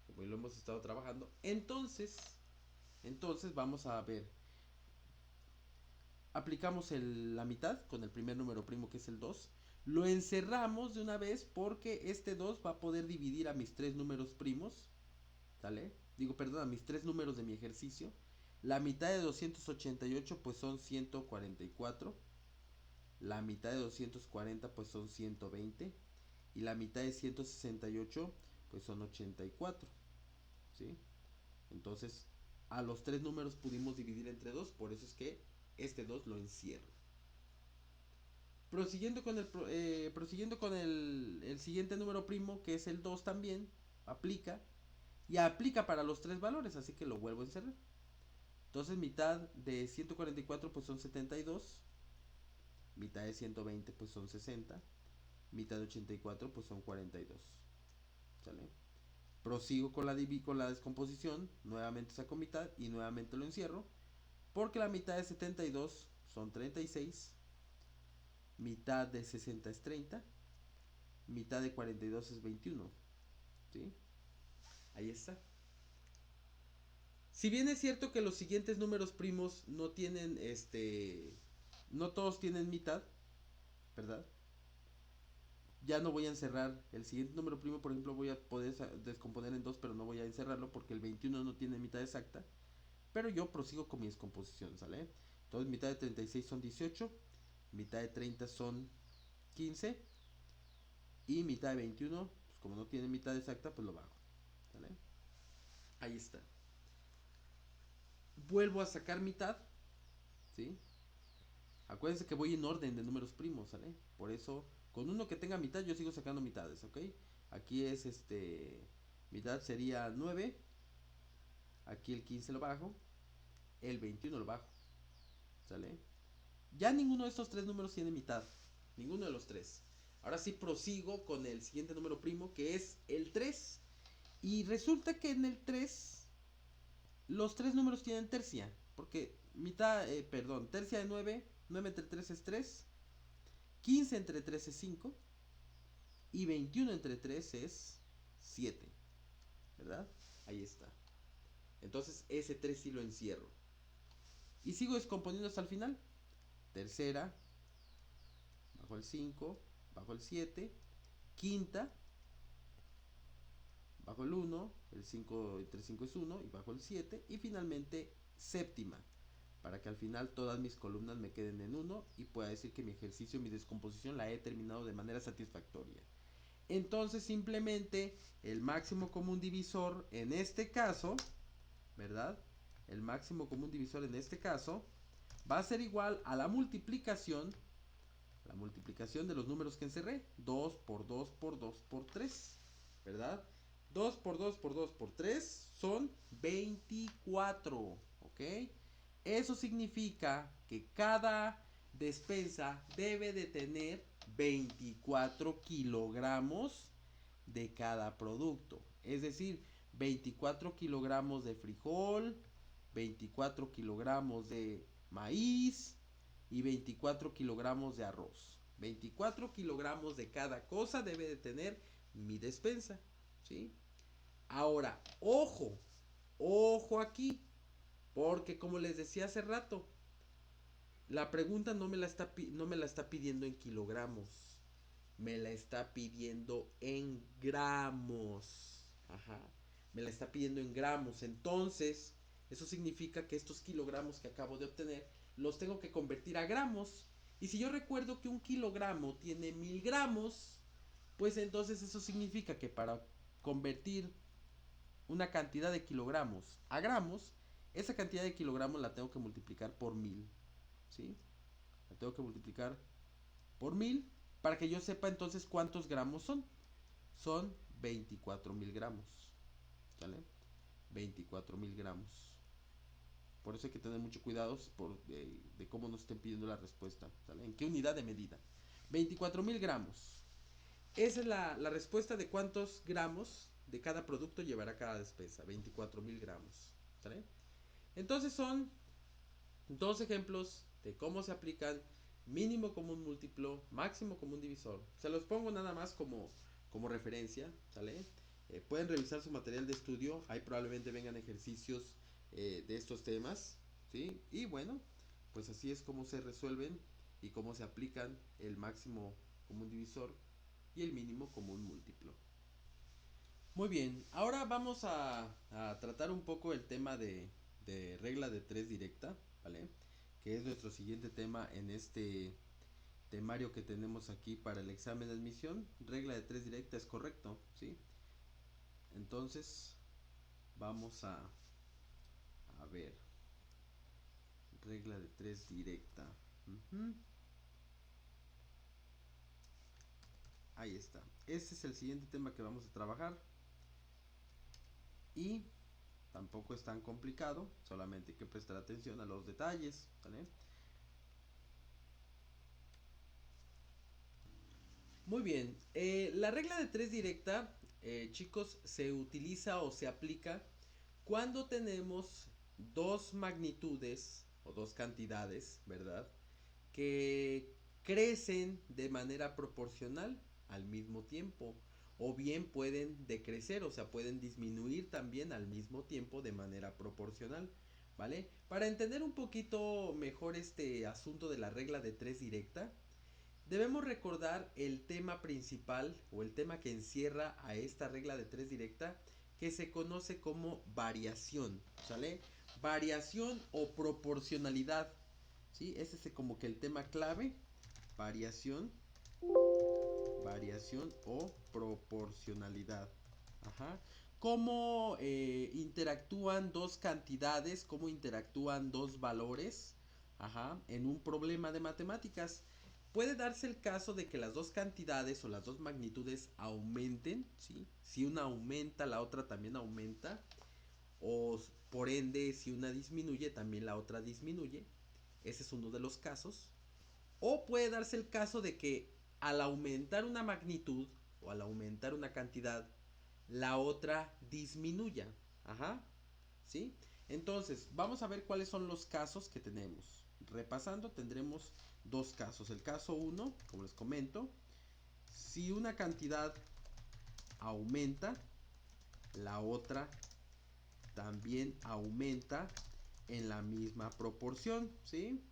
Speaker 1: Como lo hemos estado trabajando. Entonces vamos a ver. Aplicamos la mitad con el primer número primo, que es el 2. Lo encerramos de una vez porque este 2 va a poder dividir a mis tres números primos, ¿sale? Digo, perdón, a mis tres números de mi ejercicio. La mitad de 288 pues son 144. La mitad de 240 pues son 120. Y la mitad de 168 pues son 84, ¿sí? Entonces, a los tres números pudimos dividir entre 2, por eso es que este 2 lo encierro. Prosiguiendo con el siguiente número primo, que es el 2 también, aplica. Y aplica para los tres valores, así que lo vuelvo a encerrar. Entonces, mitad de 144 pues son 72. Mitad de 120 pues son 60. Mitad de 84 pues son 42. ¿Sale? Prosigo con la descomposición. Nuevamente saco mitad y nuevamente lo encierro. Porque la mitad de 72 son 36. Mitad de 60 es 30. Mitad de 42 es 21. ¿Sí? Ahí está. Si bien es cierto que los siguientes números primos no tienen no todos tienen mitad, ¿verdad? Ya no voy a encerrar el siguiente número primo, por ejemplo, voy a poder descomponer en 2, pero no voy a encerrarlo porque el 21 no tiene mitad exacta. Pero yo prosigo con mi descomposición, ¿sale? Entonces, mitad de 36 son 18, mitad de 30 son 15 y mitad de 21, pues como no tiene mitad exacta, pues lo bajo, ¿sale? Ahí está. Vuelvo a sacar mitad, ¿sí? Acuérdense que voy en orden de números primos, ¿sale? Por eso, con uno que tenga mitad, yo sigo sacando mitades, ¿ok? Aquí es mitad sería 9. Aquí el 15 lo bajo. El 21 lo bajo, ¿sale? Ya ninguno de estos tres números tiene mitad. Ninguno de los tres. Ahora sí prosigo con el siguiente número primo, que es el 3. Y resulta que en el 3 los tres números tienen tercia. Porque tercia de 9. 9 entre 3 es 3. 15 entre 3 es 5. Y 21 entre 3 es 7. ¿Verdad? Ahí está. Entonces ese 3 sí lo encierro. Y sigo descomponiendo hasta el final. Tercera, bajo el 5, bajo el 7. Quinta, bajo el 1. El 5 entre 5 es 1. Y bajo el 7. Y finalmente séptima. Para que al final todas mis columnas me queden en 1 y pueda decir que mi ejercicio, mi descomposición la he terminado de manera satisfactoria. Entonces simplemente el máximo común divisor en este caso, ¿verdad? El máximo común divisor en este caso va a ser igual a la multiplicación de los números que encerré. 2 por 2 por 2 por 3, ¿verdad? 2 por 2 por 2 por 3 son 24, ¿ok? Eso significa que cada despensa debe de tener 24 kilogramos de cada producto. Es decir, 24 kilogramos de frijol, 24 kilogramos de maíz y 24 kilogramos de arroz. 24 kilogramos de cada cosa debe de tener mi despensa, ¿sí? Ahora, ojo, ojo aquí, porque como les decía hace rato, la pregunta no me la está pidiendo en kilogramos, me la está pidiendo en gramos. Ajá, me la está pidiendo en gramos. Entonces, eso significa que estos kilogramos que acabo de obtener los tengo que convertir a gramos. Y si yo recuerdo que un kilogramo tiene 1000 gramos, pues entonces eso significa que para convertir una cantidad de kilogramos a gramos, esa cantidad de kilogramos la tengo que multiplicar por 1000, ¿sí? La tengo que multiplicar por 1000 para que yo sepa entonces cuántos gramos son. Son 24.000 gramos, ¿sale? 24.000 gramos. Por eso hay que tener mucho cuidado de cómo nos estén pidiendo la respuesta, ¿sale? ¿En qué unidad de medida? 24.000 gramos. Esa es la respuesta de cuántos gramos de cada producto llevará cada despensa. 24.000 gramos, ¿sale? Entonces son dos ejemplos de cómo se aplican mínimo común múltiplo, máximo común divisor. Se los pongo nada más como referencia, ¿sale? Pueden revisar su material de estudio, ahí probablemente vengan ejercicios de estos temas, ¿sí? Y bueno, pues así es como se resuelven y cómo se aplican el máximo común divisor y el mínimo común múltiplo. Muy bien, ahora vamos a tratar un poco el tema de regla de 3 directa, ¿vale? Que es nuestro siguiente tema en este temario que tenemos aquí para el examen de admisión. Regla de 3 directa es correcto, ¿sí? Entonces, vamos a ver. Regla de 3 directa. Ujú. Ahí está. Este es el siguiente tema que vamos a trabajar. Y tampoco es tan complicado, solamente hay que prestar atención a los detalles, ¿vale? Muy bien, la regla de 3 directa, chicos, se utiliza o se aplica cuando tenemos dos magnitudes o dos cantidades, ¿verdad? Que crecen de manera proporcional al mismo tiempo. O bien pueden decrecer, o sea, pueden disminuir también al mismo tiempo de manera proporcional, ¿vale? Para entender un poquito mejor este asunto de la regla de 3 directa, debemos recordar el tema principal o el tema que encierra a esta regla de 3 directa, que se conoce como variación, ¿sale? Variación o proporcionalidad, ¿sí? Ese es como que el tema clave, variación, variación o proporcionalidad. Ajá. Cómo interactúan dos cantidades, cómo interactúan dos valores, ajá, en un problema de matemáticas. Puede darse el caso de que las dos cantidades o las dos magnitudes aumenten, ¿sí? Si una aumenta, la otra también aumenta. O por ende, si una disminuye, también la otra disminuye. Ese es uno de los casos. O puede darse el caso de que al aumentar una magnitud o al aumentar una cantidad, la otra disminuya. Ajá. ¿Sí? Entonces, vamos a ver cuáles son los casos que tenemos. Repasando, tendremos dos casos. El caso 1, como les comento, si una cantidad aumenta, la otra también aumenta en la misma proporción, ¿sí?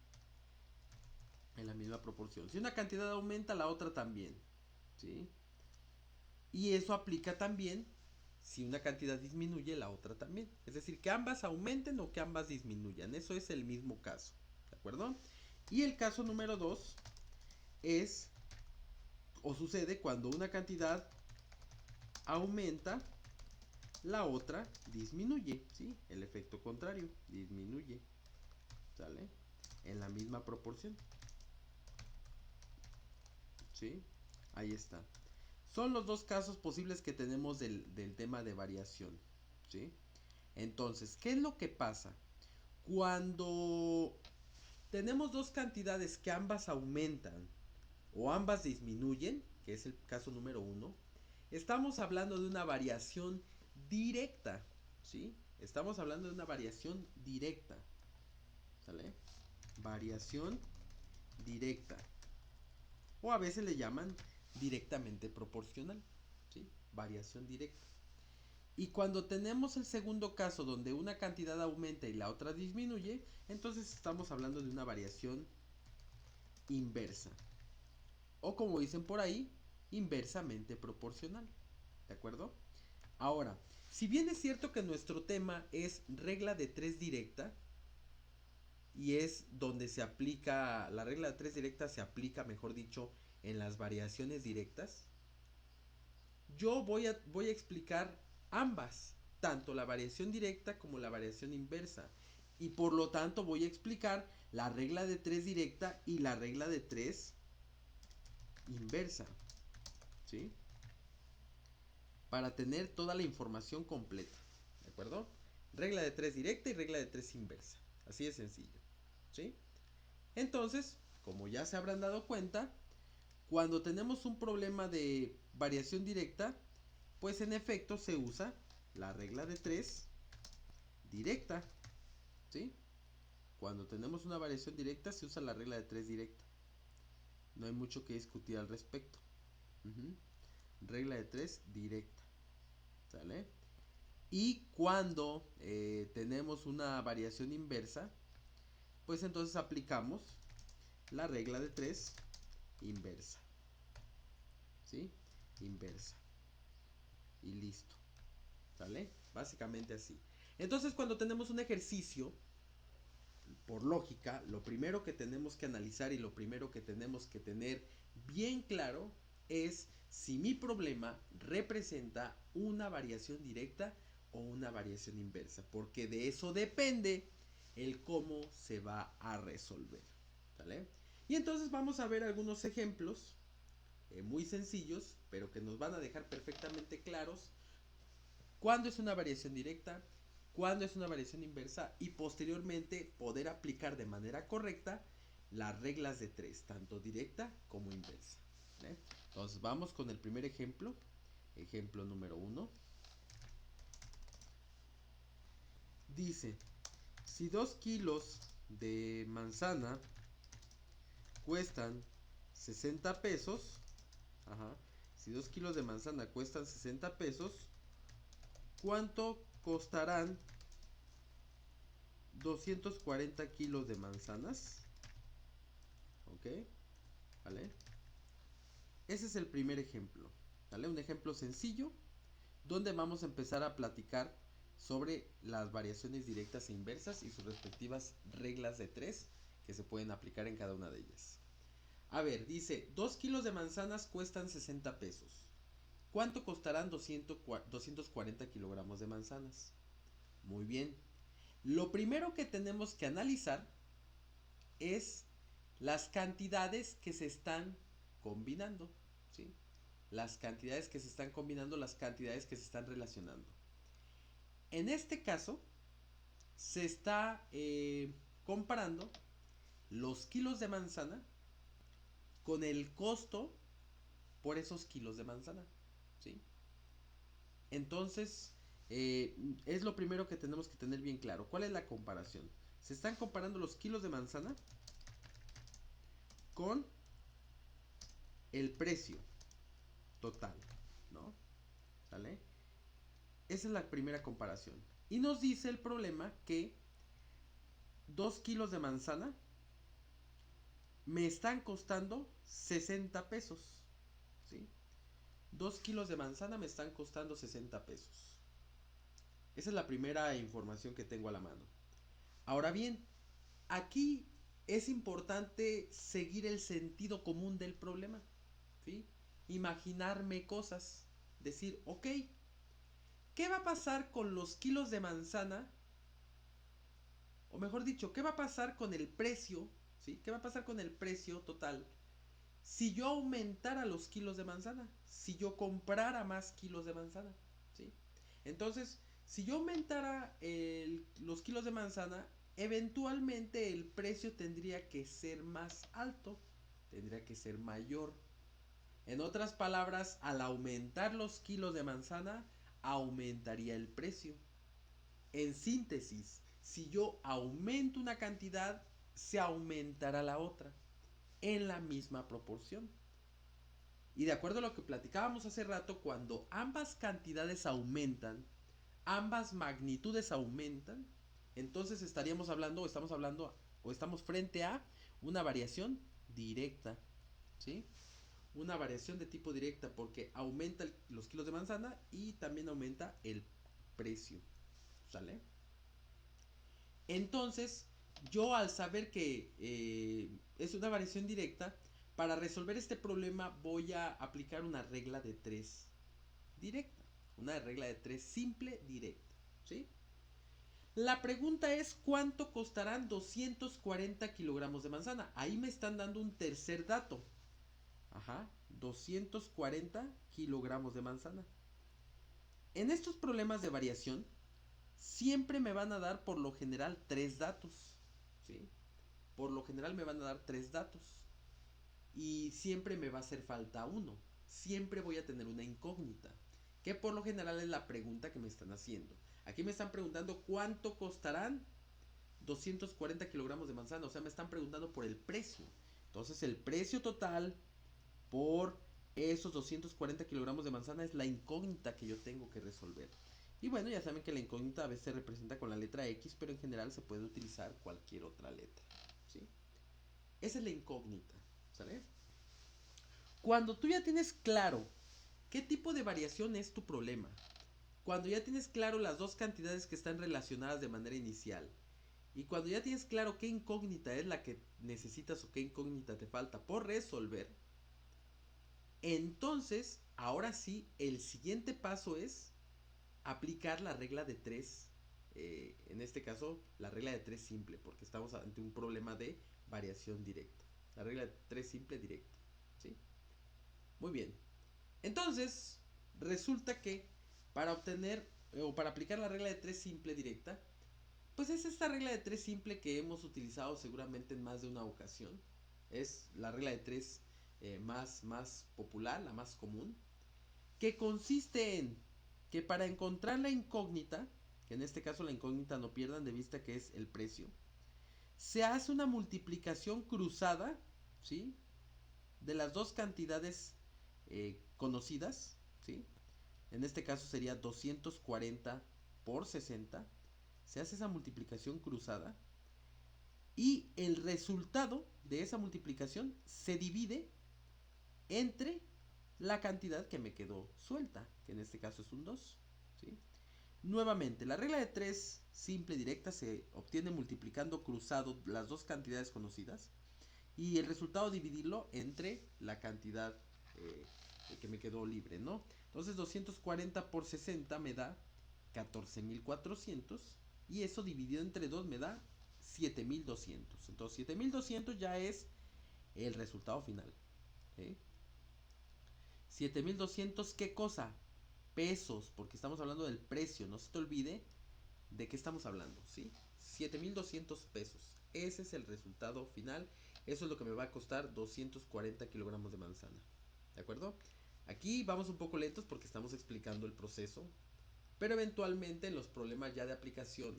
Speaker 1: En la misma proporción. Si una cantidad aumenta, la otra también, ¿sí? Y eso aplica también si una cantidad disminuye, la otra también. Es decir, que ambas aumenten o que ambas disminuyan. Eso es el mismo caso, ¿de acuerdo? Y el caso número 2 es o sucede cuando una cantidad aumenta, la otra disminuye, ¿sí? El efecto contrario, disminuye, ¿sale? En la misma proporción, ¿sí? Ahí está. Son los dos casos posibles que tenemos del tema de variación, ¿sí? Entonces, ¿qué es lo que pasa? Cuando tenemos dos cantidades que ambas aumentan o ambas disminuyen, que es el caso número 1, Estamos hablando de una variación directa, ¿sí? Estamos hablando de una variación directa, ¿sale? Variación directa. O a veces le llaman directamente proporcional, ¿sí? Variación directa. Y cuando tenemos el segundo caso donde una cantidad aumenta y la otra disminuye, entonces estamos hablando de una variación inversa. O como dicen por ahí, inversamente proporcional. ¿De acuerdo? Ahora, si bien es cierto que nuestro tema es regla de 3 directa, y es donde se aplica, la regla de 3 directa se aplica, mejor dicho, en las variaciones directas, yo voy a explicar ambas, tanto la variación directa como la variación inversa. Y por lo tanto voy a explicar la regla de 3 directa y la regla de 3 inversa. ¿Sí? Para tener toda la información completa. ¿De acuerdo? Regla de 3 directa y regla de 3 inversa. Así de sencillo. ¿Sí? Entonces, como ya se habrán dado cuenta, cuando tenemos un problema de variación directa, pues en efecto se usa la regla de 3 directa. ¿Sí? Cuando tenemos una variación directa se usa la regla de 3 directa. No hay mucho que discutir al respecto. Regla de 3 directa. ¿Sale? Y cuando tenemos una variación inversa, pues entonces aplicamos la regla de 3 inversa. ¿Sí? Inversa. Y listo. ¿Sale? Básicamente así. Entonces cuando tenemos un ejercicio, por lógica, lo primero que tenemos que analizar y lo primero que tenemos que tener bien claro es si mi problema representa una variación directa o una variación inversa, porque de eso depende el cómo se va a resolver. ¿Sale? Y entonces vamos a ver algunos ejemplos muy sencillos, pero que nos van a dejar perfectamente claros cuándo es una variación directa, cuándo es una variación inversa y posteriormente poder aplicar de manera correcta las reglas de 3, tanto directa como inversa. ¿Eh? Entonces vamos con el primer ejemplo. Ejemplo número 1. Dice, si 2 kilos de manzana cuestan 60 pesos, si 2 kilos de manzana cuestan 60 pesos, ¿cuánto costarán 240 kilos de manzanas? ¿Ok? ¿Vale? Ese es el primer ejemplo. ¿Vale? Un ejemplo sencillo donde vamos a empezar a platicar sobre las variaciones directas e inversas y sus respectivas reglas de 3 que se pueden aplicar en cada una de ellas. A ver, dice, 2 kilos de manzanas cuestan 60 pesos. ¿Cuánto costarán 240 kilogramos de manzanas? Muy bien. Lo primero que tenemos que analizar es las cantidades que se están combinando. ¿Sí? Las cantidades que se están combinando, las cantidades que se están relacionando. En este caso, se está comparando los kilos de manzana con el costo por esos kilos de manzana. ¿Sí? Entonces, es lo primero que tenemos que tener bien claro. ¿Cuál es la comparación? Se están comparando los kilos de manzana con el precio total, ¿no? ¿Sale? Esa es la primera comparación. Y nos dice el problema que 2 kilos de manzana me están costando 60 pesos. ¿Sí? 2 kilos de manzana me están costando 60 pesos. Esa es la primera información que tengo a la mano. Ahora bien, aquí es importante seguir el sentido común del problema. ¿Sí? Imaginarme cosas. Decir, ok, ¿qué va a pasar con los kilos de manzana? O mejor dicho, ¿qué va a pasar con el precio? ¿Sí? ¿Qué va a pasar con el precio total si yo aumentara los kilos de manzana? Si yo comprara más kilos de manzana. ¿Sí? Entonces, si yo aumentara los kilos de manzana, eventualmente el precio tendría que ser más alto, tendría que ser mayor. En otras palabras, al aumentar los kilos de manzana, aumentaría el precio. En síntesis, si yo aumento una cantidad, se aumentará la otra en la misma proporción. Y de acuerdo a lo que platicábamos hace rato, cuando ambas cantidades aumentan, ambas magnitudes aumentan, entonces estaríamos hablando, o estamos hablando, o estamos frente a una variación directa, ¿sí? Una variación de tipo directa porque aumenta los kilos de manzana y también aumenta el precio, ¿sale? Entonces, yo al saber que es una variación directa, para resolver este problema voy a aplicar una regla de 3 directa. Una regla de 3 simple, directa. ¿Sí? La pregunta es ¿cuánto costarán 240 kilogramos de manzana? Ahí me están dando un tercer dato. Ajá, 240 kilogramos de manzana. En estos problemas de variación, siempre me van a dar por lo general 3 datos. ¿Sí? Por lo general me van a dar 3 datos. Y siempre me va a hacer falta uno. Siempre voy a tener una incógnita. Que por lo general es la pregunta que me están haciendo. Aquí me están preguntando cuánto costarán 240 kilogramos de manzana. O sea, me están preguntando por el precio. Entonces el precio total por esos 240 kilogramos de manzana es la incógnita que yo tengo que resolver. Y bueno, ya saben que la incógnita a veces se representa con la letra X, pero en general se puede utilizar cualquier otra letra. ¿Sí? Esa es la incógnita. ¿Sale? Cuando tú ya tienes claro qué tipo de variación es tu problema, cuando ya tienes claro las dos cantidades que están relacionadas de manera inicial, y cuando ya tienes claro qué incógnita es la que necesitas o qué incógnita te falta por resolver, entonces, ahora sí, el siguiente paso es aplicar la regla de 3. En este caso, la regla de 3 simple, porque estamos ante un problema de variación directa. La regla de 3 simple directa. ¿Sí? Muy bien. Entonces, resulta que para obtener o para aplicar la regla de 3 simple directa, pues es esta regla de 3 simple que hemos utilizado seguramente en más de una ocasión. Es la regla de 3 más popular, la más común, que consiste en que para encontrar la incógnita, que en este caso la incógnita no pierdan de vista que es el precio, se hace una multiplicación cruzada, ¿sí? De las dos cantidades conocidas, ¿sí? En este caso sería 240 por 60. Se hace esa multiplicación cruzada y el resultado de esa multiplicación se divide entre la cantidad que me quedó suelta, que en este caso es un 2. ¿Sí? Nuevamente, la regla de 3 simple directa se obtiene multiplicando cruzado las dos cantidades conocidas y el resultado dividirlo entre la cantidad que me quedó libre, ¿no? Entonces 240 por 60 me da 14.400 y eso dividido entre 2 me da 7.200. Entonces 7.200 ya es el resultado final. ¿Sí? 7.200, ¿qué cosa? Pesos, porque estamos hablando del precio, no se te olvide de qué estamos hablando, ¿sí? 7.200 pesos. Ese es el resultado final. Eso es lo que me va a costar 240 kilogramos de manzana. ¿De acuerdo? Aquí vamos un poco lentos porque estamos explicando el proceso. Pero eventualmente en los problemas ya de aplicación,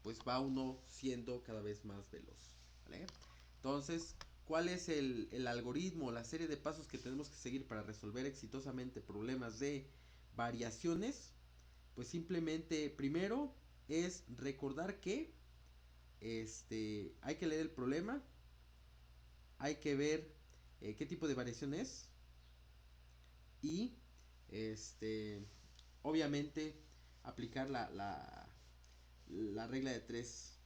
Speaker 1: pues va uno siendo cada vez más veloz. ¿Vale? Entonces, ¿cuál es el algoritmo, la serie de pasos que tenemos que seguir para resolver exitosamente problemas de variaciones? Pues simplemente primero es recordar que hay que leer el problema, hay que ver qué tipo de variación es y obviamente aplicar la regla de 3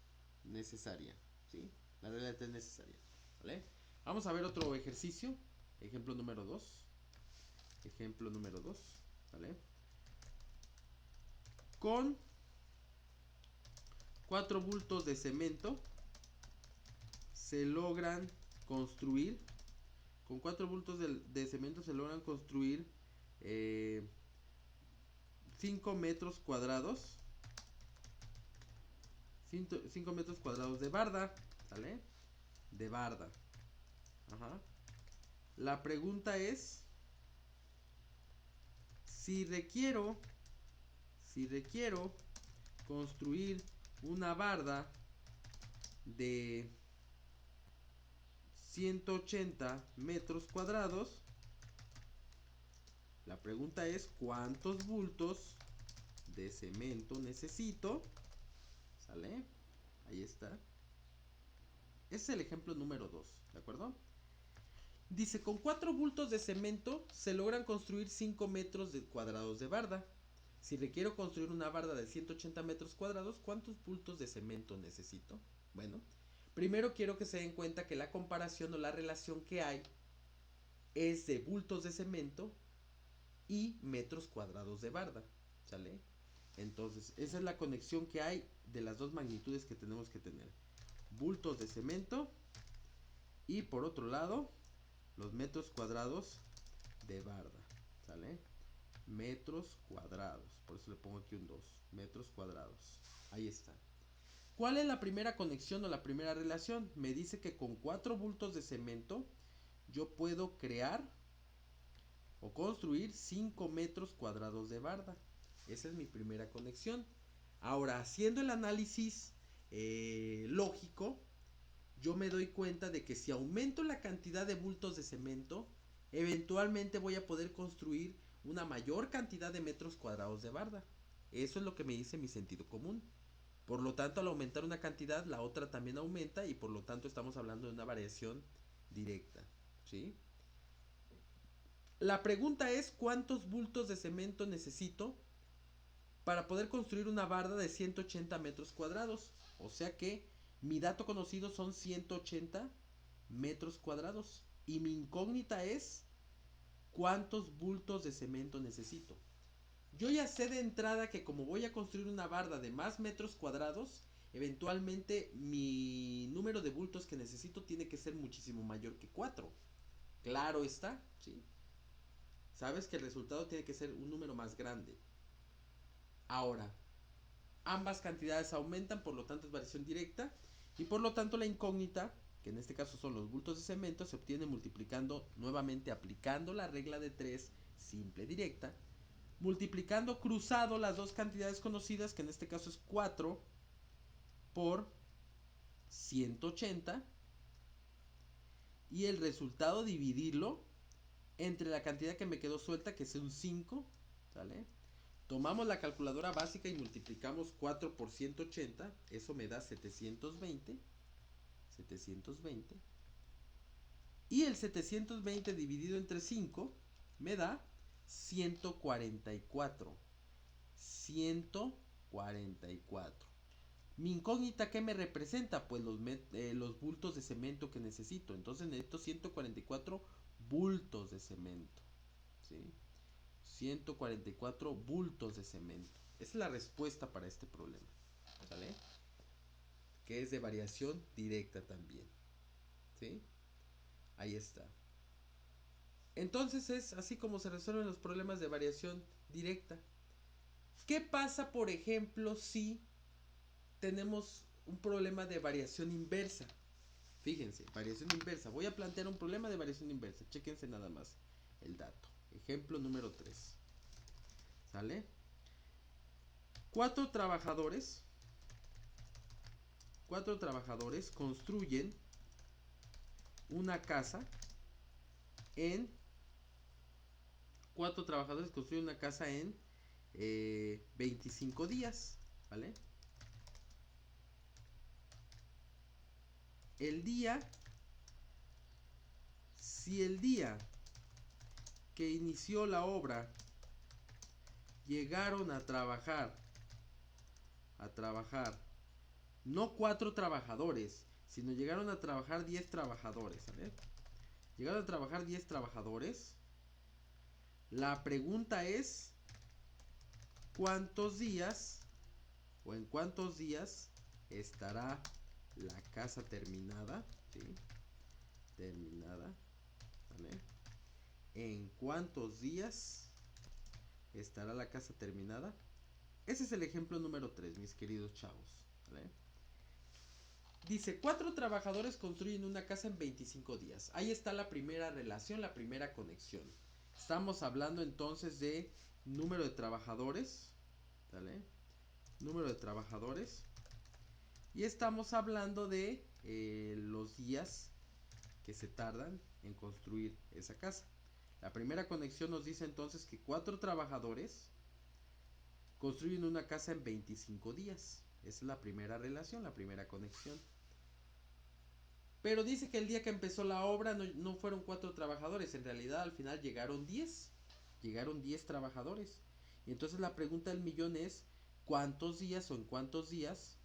Speaker 1: necesaria, ¿sí? La regla de 3 necesaria, ¿vale? Vamos a ver otro ejercicio, ejemplo número 2. Ejemplo número 2, ¿vale? Con 4 bultos de cemento se logran construir, con 4 bultos de cemento se logran construir 5 metros cuadrados, 5 metros cuadrados de barda, ¿sale? De barda. Ajá. La pregunta es, si requiero construir una barda de 180 metros cuadrados, la pregunta es ¿cuántos bultos de cemento necesito? ¿Sale? Ahí está. Ese es el ejemplo número 2, ¿de acuerdo? Dice, con 4 bultos de cemento se logran construir 5 metros cuadrados de barda. Si requiero construir una barda de 180 metros cuadrados, ¿cuántos bultos de cemento necesito? Bueno, primero quiero que se den cuenta que la comparación o la relación que hay es de bultos de cemento y metros cuadrados de barda, ¿sale? Entonces, esa es la conexión que hay de las dos magnitudes que tenemos que tener. Bultos de cemento y por otro lado, los metros cuadrados de barda, ¿sale? Metros cuadrados, por eso le pongo aquí un 2, metros cuadrados. Ahí está. ¿Cuál es la primera conexión o la primera relación? Me dice que con 4 bultos de cemento yo puedo crear o construir 5 metros cuadrados de barda. Esa es mi primera conexión. Ahora, haciendo el análisis lógico, yo me doy cuenta de que si aumento la cantidad de bultos de cemento, eventualmente voy a poder construir una mayor cantidad de metros cuadrados de barda. Eso es lo que me dice mi sentido común. Por lo tanto, al aumentar una cantidad, la otra también aumenta y por lo tanto estamos hablando de una variación directa, ¿sí? La pregunta es ¿cuántos bultos de cemento necesito para poder construir una barda de 180 metros cuadrados? O sea que mi dato conocido son 180 metros cuadrados. Y mi incógnita es ¿cuántos bultos de cemento necesito? Yo ya sé de entrada que como voy a construir una barda de más metros cuadrados, eventualmente mi número de bultos que necesito tiene que ser muchísimo mayor que 4. Claro está, ¿sí? Sabes que el resultado tiene que ser un número más grande. Ahora, ambas cantidades aumentan, por lo tanto es variación directa. Y por lo tanto la incógnita, que en este caso son los bultos de cemento, se obtiene multiplicando, nuevamente aplicando la regla de 3 simple directa. Multiplicando cruzado las dos cantidades conocidas, que en este caso es 4 por 180. Y el resultado dividirlo entre la cantidad que me quedó suelta, que es un 5, ¿sale? Tomamos la calculadora básica y multiplicamos 4 por 180, eso me da 720. Y el 720 dividido entre 5 me da 144. 144. Mi incógnita, ¿qué me representa? Pues los bultos de cemento que necesito. Entonces necesito 144 bultos de cemento, ¿sí? 144 bultos de cemento. Esa es la respuesta para este problema, ¿sale? Que es de variación directa también, ¿sí? Ahí está. Entonces es así como se resuelven los problemas de variación directa. ¿Qué pasa, por ejemplo, si tenemos un problema de variación inversa? Fíjense, variación inversa. Voy a plantear un problema de variación inversa. Chéquense nada más el dato. Ejemplo número 3. ¿Sale? 4 trabajadores construyen una casa en 25 días, ¿vale? Si el día que inició la obra llegaron a trabajar no 4 trabajadores, sino llegaron a trabajar 10 trabajadores, ¿vale? Llegaron a trabajar 10 trabajadores. La pregunta es ¿cuántos días o en cuántos días estará la casa terminada? ¿Sí? Terminada, ¿vale? ¿En cuántos días estará la casa terminada? Ese es el ejemplo número 3, mis queridos chavos, ¿vale? Dice, 4 trabajadores construyen una casa en 25 días. Ahí está la primera relación, la primera conexión. Estamos hablando entonces de número de trabajadores, ¿vale? Número de trabajadores. Y estamos hablando de los días que se tardan en construir esa casa. La primera conexión nos dice entonces que 4 trabajadores construyen una casa en 25 días. Esa es la primera relación, la primera conexión. Pero dice que el día que empezó la obra no fueron 4 trabajadores. En realidad al final llegaron 10. Llegaron 10 trabajadores. Y entonces la pregunta del millón es, ¿cuántos días o en cuántos días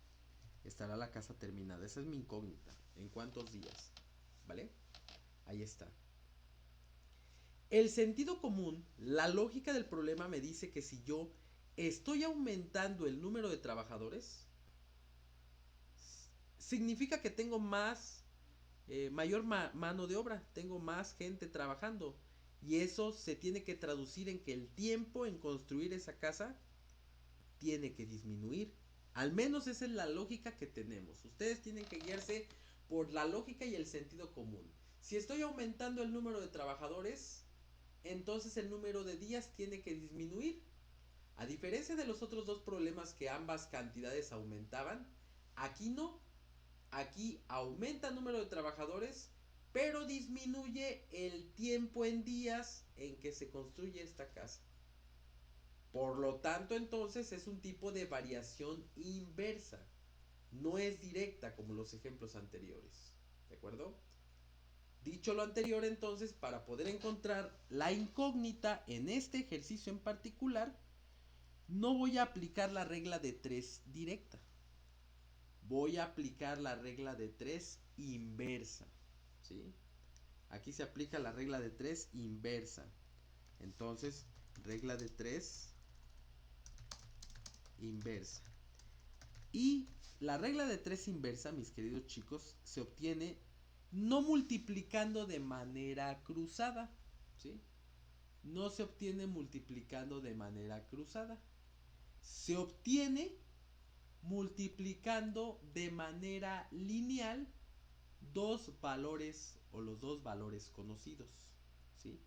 Speaker 1: estará la casa terminada? Esa es mi incógnita. ¿En cuántos días? ¿Vale? Ahí está. El sentido común, la lógica del problema me dice que si yo estoy aumentando el número de trabajadores, significa que tengo mayor mano de obra, tengo más gente trabajando. Y eso se tiene que traducir en que el tiempo en construir esa casa tiene que disminuir. Al menos esa es la lógica que tenemos. Ustedes tienen que guiarse por la lógica y el sentido común. Si estoy aumentando el número de trabajadores, entonces el número de días tiene que disminuir. A diferencia de los otros dos problemas que ambas cantidades aumentaban, aquí no. Aquí aumenta el número de trabajadores, pero disminuye el tiempo en días en que se construye esta casa. Por lo tanto, entonces es un tipo de variación inversa. No es directa como los ejemplos anteriores. ¿De acuerdo? Dicho lo anterior, entonces, para poder encontrar la incógnita en este ejercicio en particular, no voy a aplicar la regla de 3 directa. Voy a aplicar la regla de 3 inversa. ¿Sí? Aquí se aplica la regla de 3 inversa. Entonces, regla de 3 inversa. Y la regla de 3 inversa, mis queridos chicos, se obtiene no multiplicando de manera cruzada. ¿Sí? No se obtiene multiplicando de manera cruzada. Se obtiene multiplicando de manera lineal dos valores o los dos valores conocidos. ¿Sí?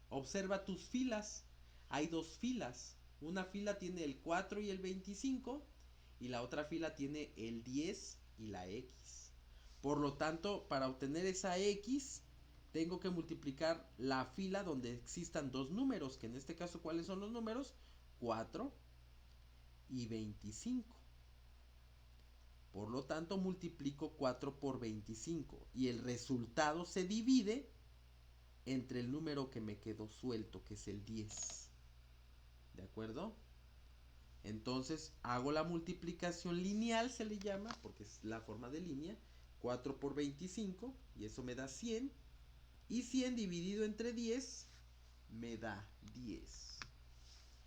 Speaker 1: Observa tus filas. Hay dos filas. Una fila tiene el 4 y el 25 y la otra fila tiene el 10 y la X. Por lo tanto, para obtener esa X, tengo que multiplicar la fila donde existan dos números, que en este caso, ¿cuáles son los números? 4 y 25. Por lo tanto, multiplico 4 por 25 y el resultado se divide entre el número que me quedó suelto, que es el 10. ¿De acuerdo? Entonces hago la multiplicación lineal, se le llama, porque es la forma de línea. 4 por 25 y eso me da 100. Y 100 dividido entre 10 me da 10.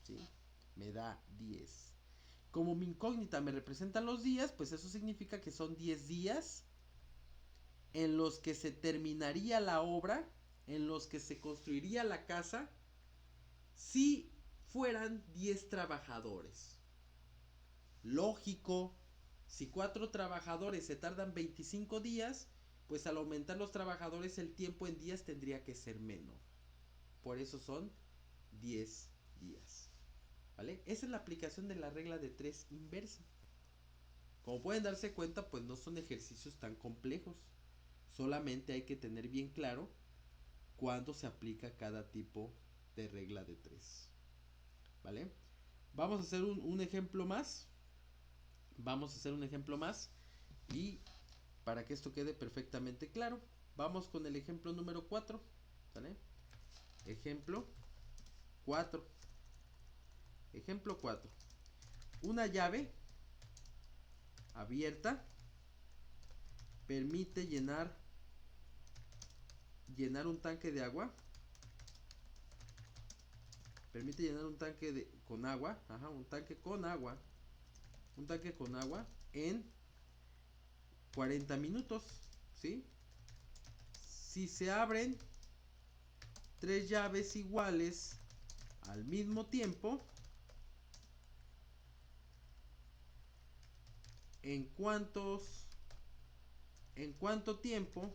Speaker 1: ¿Sí? Me da 10. Como mi incógnita me representan los días, pues eso significa que son 10 días en los que se terminaría la obra, en los que se construiría la casa, si fueran 10 trabajadores. Lógico, si 4 trabajadores se tardan 25 días, pues al aumentar los trabajadores el tiempo en días tendría que ser menor. Por eso son 10 días. ¿Vale? Esa es la aplicación de la regla de 3 inversa. Como pueden darse cuenta, pues no son ejercicios tan complejos. Solamente hay que tener bien claro cuándo se aplica cada tipo de regla de 3. ¿Vale? Vamos a hacer un ejemplo más. Vamos a hacer un ejemplo más. Y para que esto quede perfectamente claro, vamos con el ejemplo número 4. ¿Vale? Ejemplo 4. Ejemplo 4. Una llave abierta permite llenar un tanque de agua. Permite llenar un tanque con agua. Ajá, un tanque con agua. Un tanque con agua en 40 minutos. ¿Sí? Si se abren 3 llaves iguales al mismo tiempo, ¿en cuántos ¿En cuánto tiempo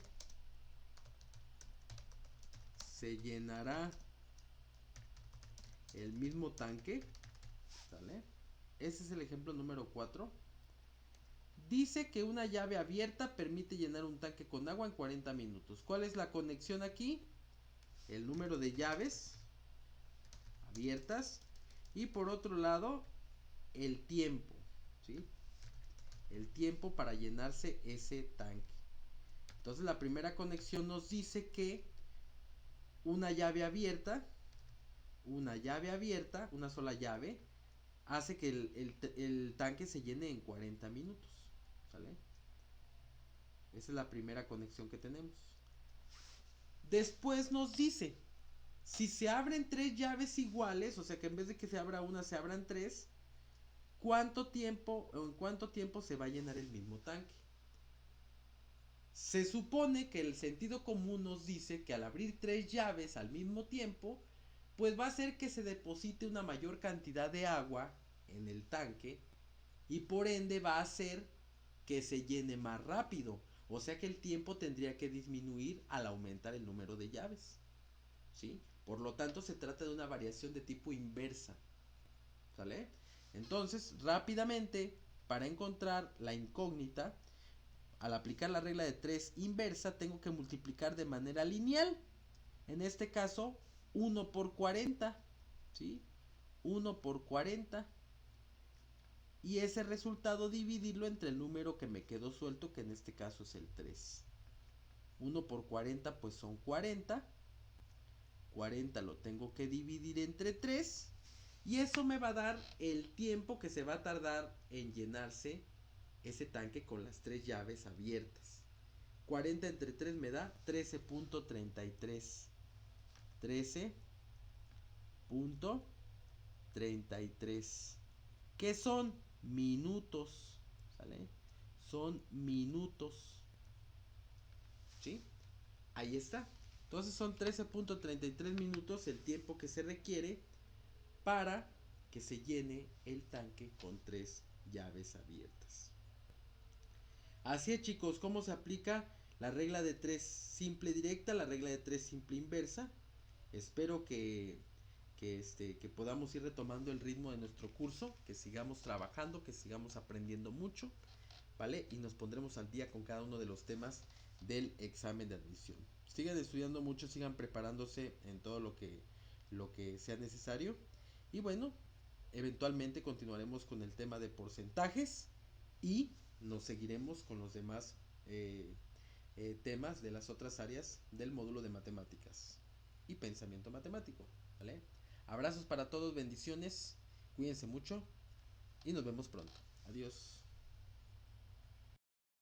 Speaker 1: se llenará el mismo tanque? ¿Sale? Ese es el ejemplo número 4. Dice que una llave abierta permite llenar un tanque con agua en 40 minutos. ¿Cuál es la conexión aquí? El número de llaves abiertas y por otro lado el tiempo, ¿sí? El tiempo para llenarse ese tanque. Entonces la primera conexión nos dice que una llave abierta, una sola llave, hace que el tanque se llene en 40 minutos. ¿Sale? Esa es la primera conexión que tenemos. Después nos dice, si se abren 3 llaves iguales, o sea que en vez de que se abra una, se abran 3, ¿en cuánto tiempo se va a llenar el mismo tanque? Se supone que el sentido común nos dice que al abrir 3 llaves al mismo tiempo, pues va a hacer que se deposite una mayor cantidad de agua en el tanque y por ende va a hacer que se llene más rápido. O sea que el tiempo tendría que disminuir al aumentar el número de llaves. ¿Sí? Por lo tanto se trata de una variación de tipo inversa. ¿Sale? Entonces, rápidamente, para encontrar la incógnita, al aplicar la regla de 3 inversa, tengo que multiplicar de manera lineal. En este caso, 1 por 40. ¿Sí? 1 por 40. Y ese resultado dividirlo entre el número que me quedó suelto, que en este caso es el 3. 1 por 40 pues son 40. 40 lo tengo que dividir entre 3. Y eso me va a dar el tiempo que se va a tardar en llenarse ese tanque con las 3 llaves abiertas. 40 entre 3 me da 13.33. 13.33. ¿Qué son? Minutos. ¿Sale? Son minutos. ¿Sí? Ahí está. Entonces son 13.33 minutos el tiempo que se requiere para que se llene el tanque con 3 llaves abiertas. Así es, chicos, ¿cómo se aplica la regla de 3 simple directa, la regla de 3 simple inversa? Espero que podamos ir retomando el ritmo de nuestro curso, que sigamos trabajando, que sigamos aprendiendo mucho, ¿vale? Y nos pondremos al día con cada uno de los temas del examen de admisión. Sigan estudiando mucho, sigan preparándose en todo lo que sea necesario. Y bueno, eventualmente continuaremos con el tema de porcentajes y nos seguiremos con los demás temas de las otras áreas del módulo de matemáticas y pensamiento matemático, ¿vale? Abrazos para todos, bendiciones, cuídense mucho y nos vemos pronto. Adiós.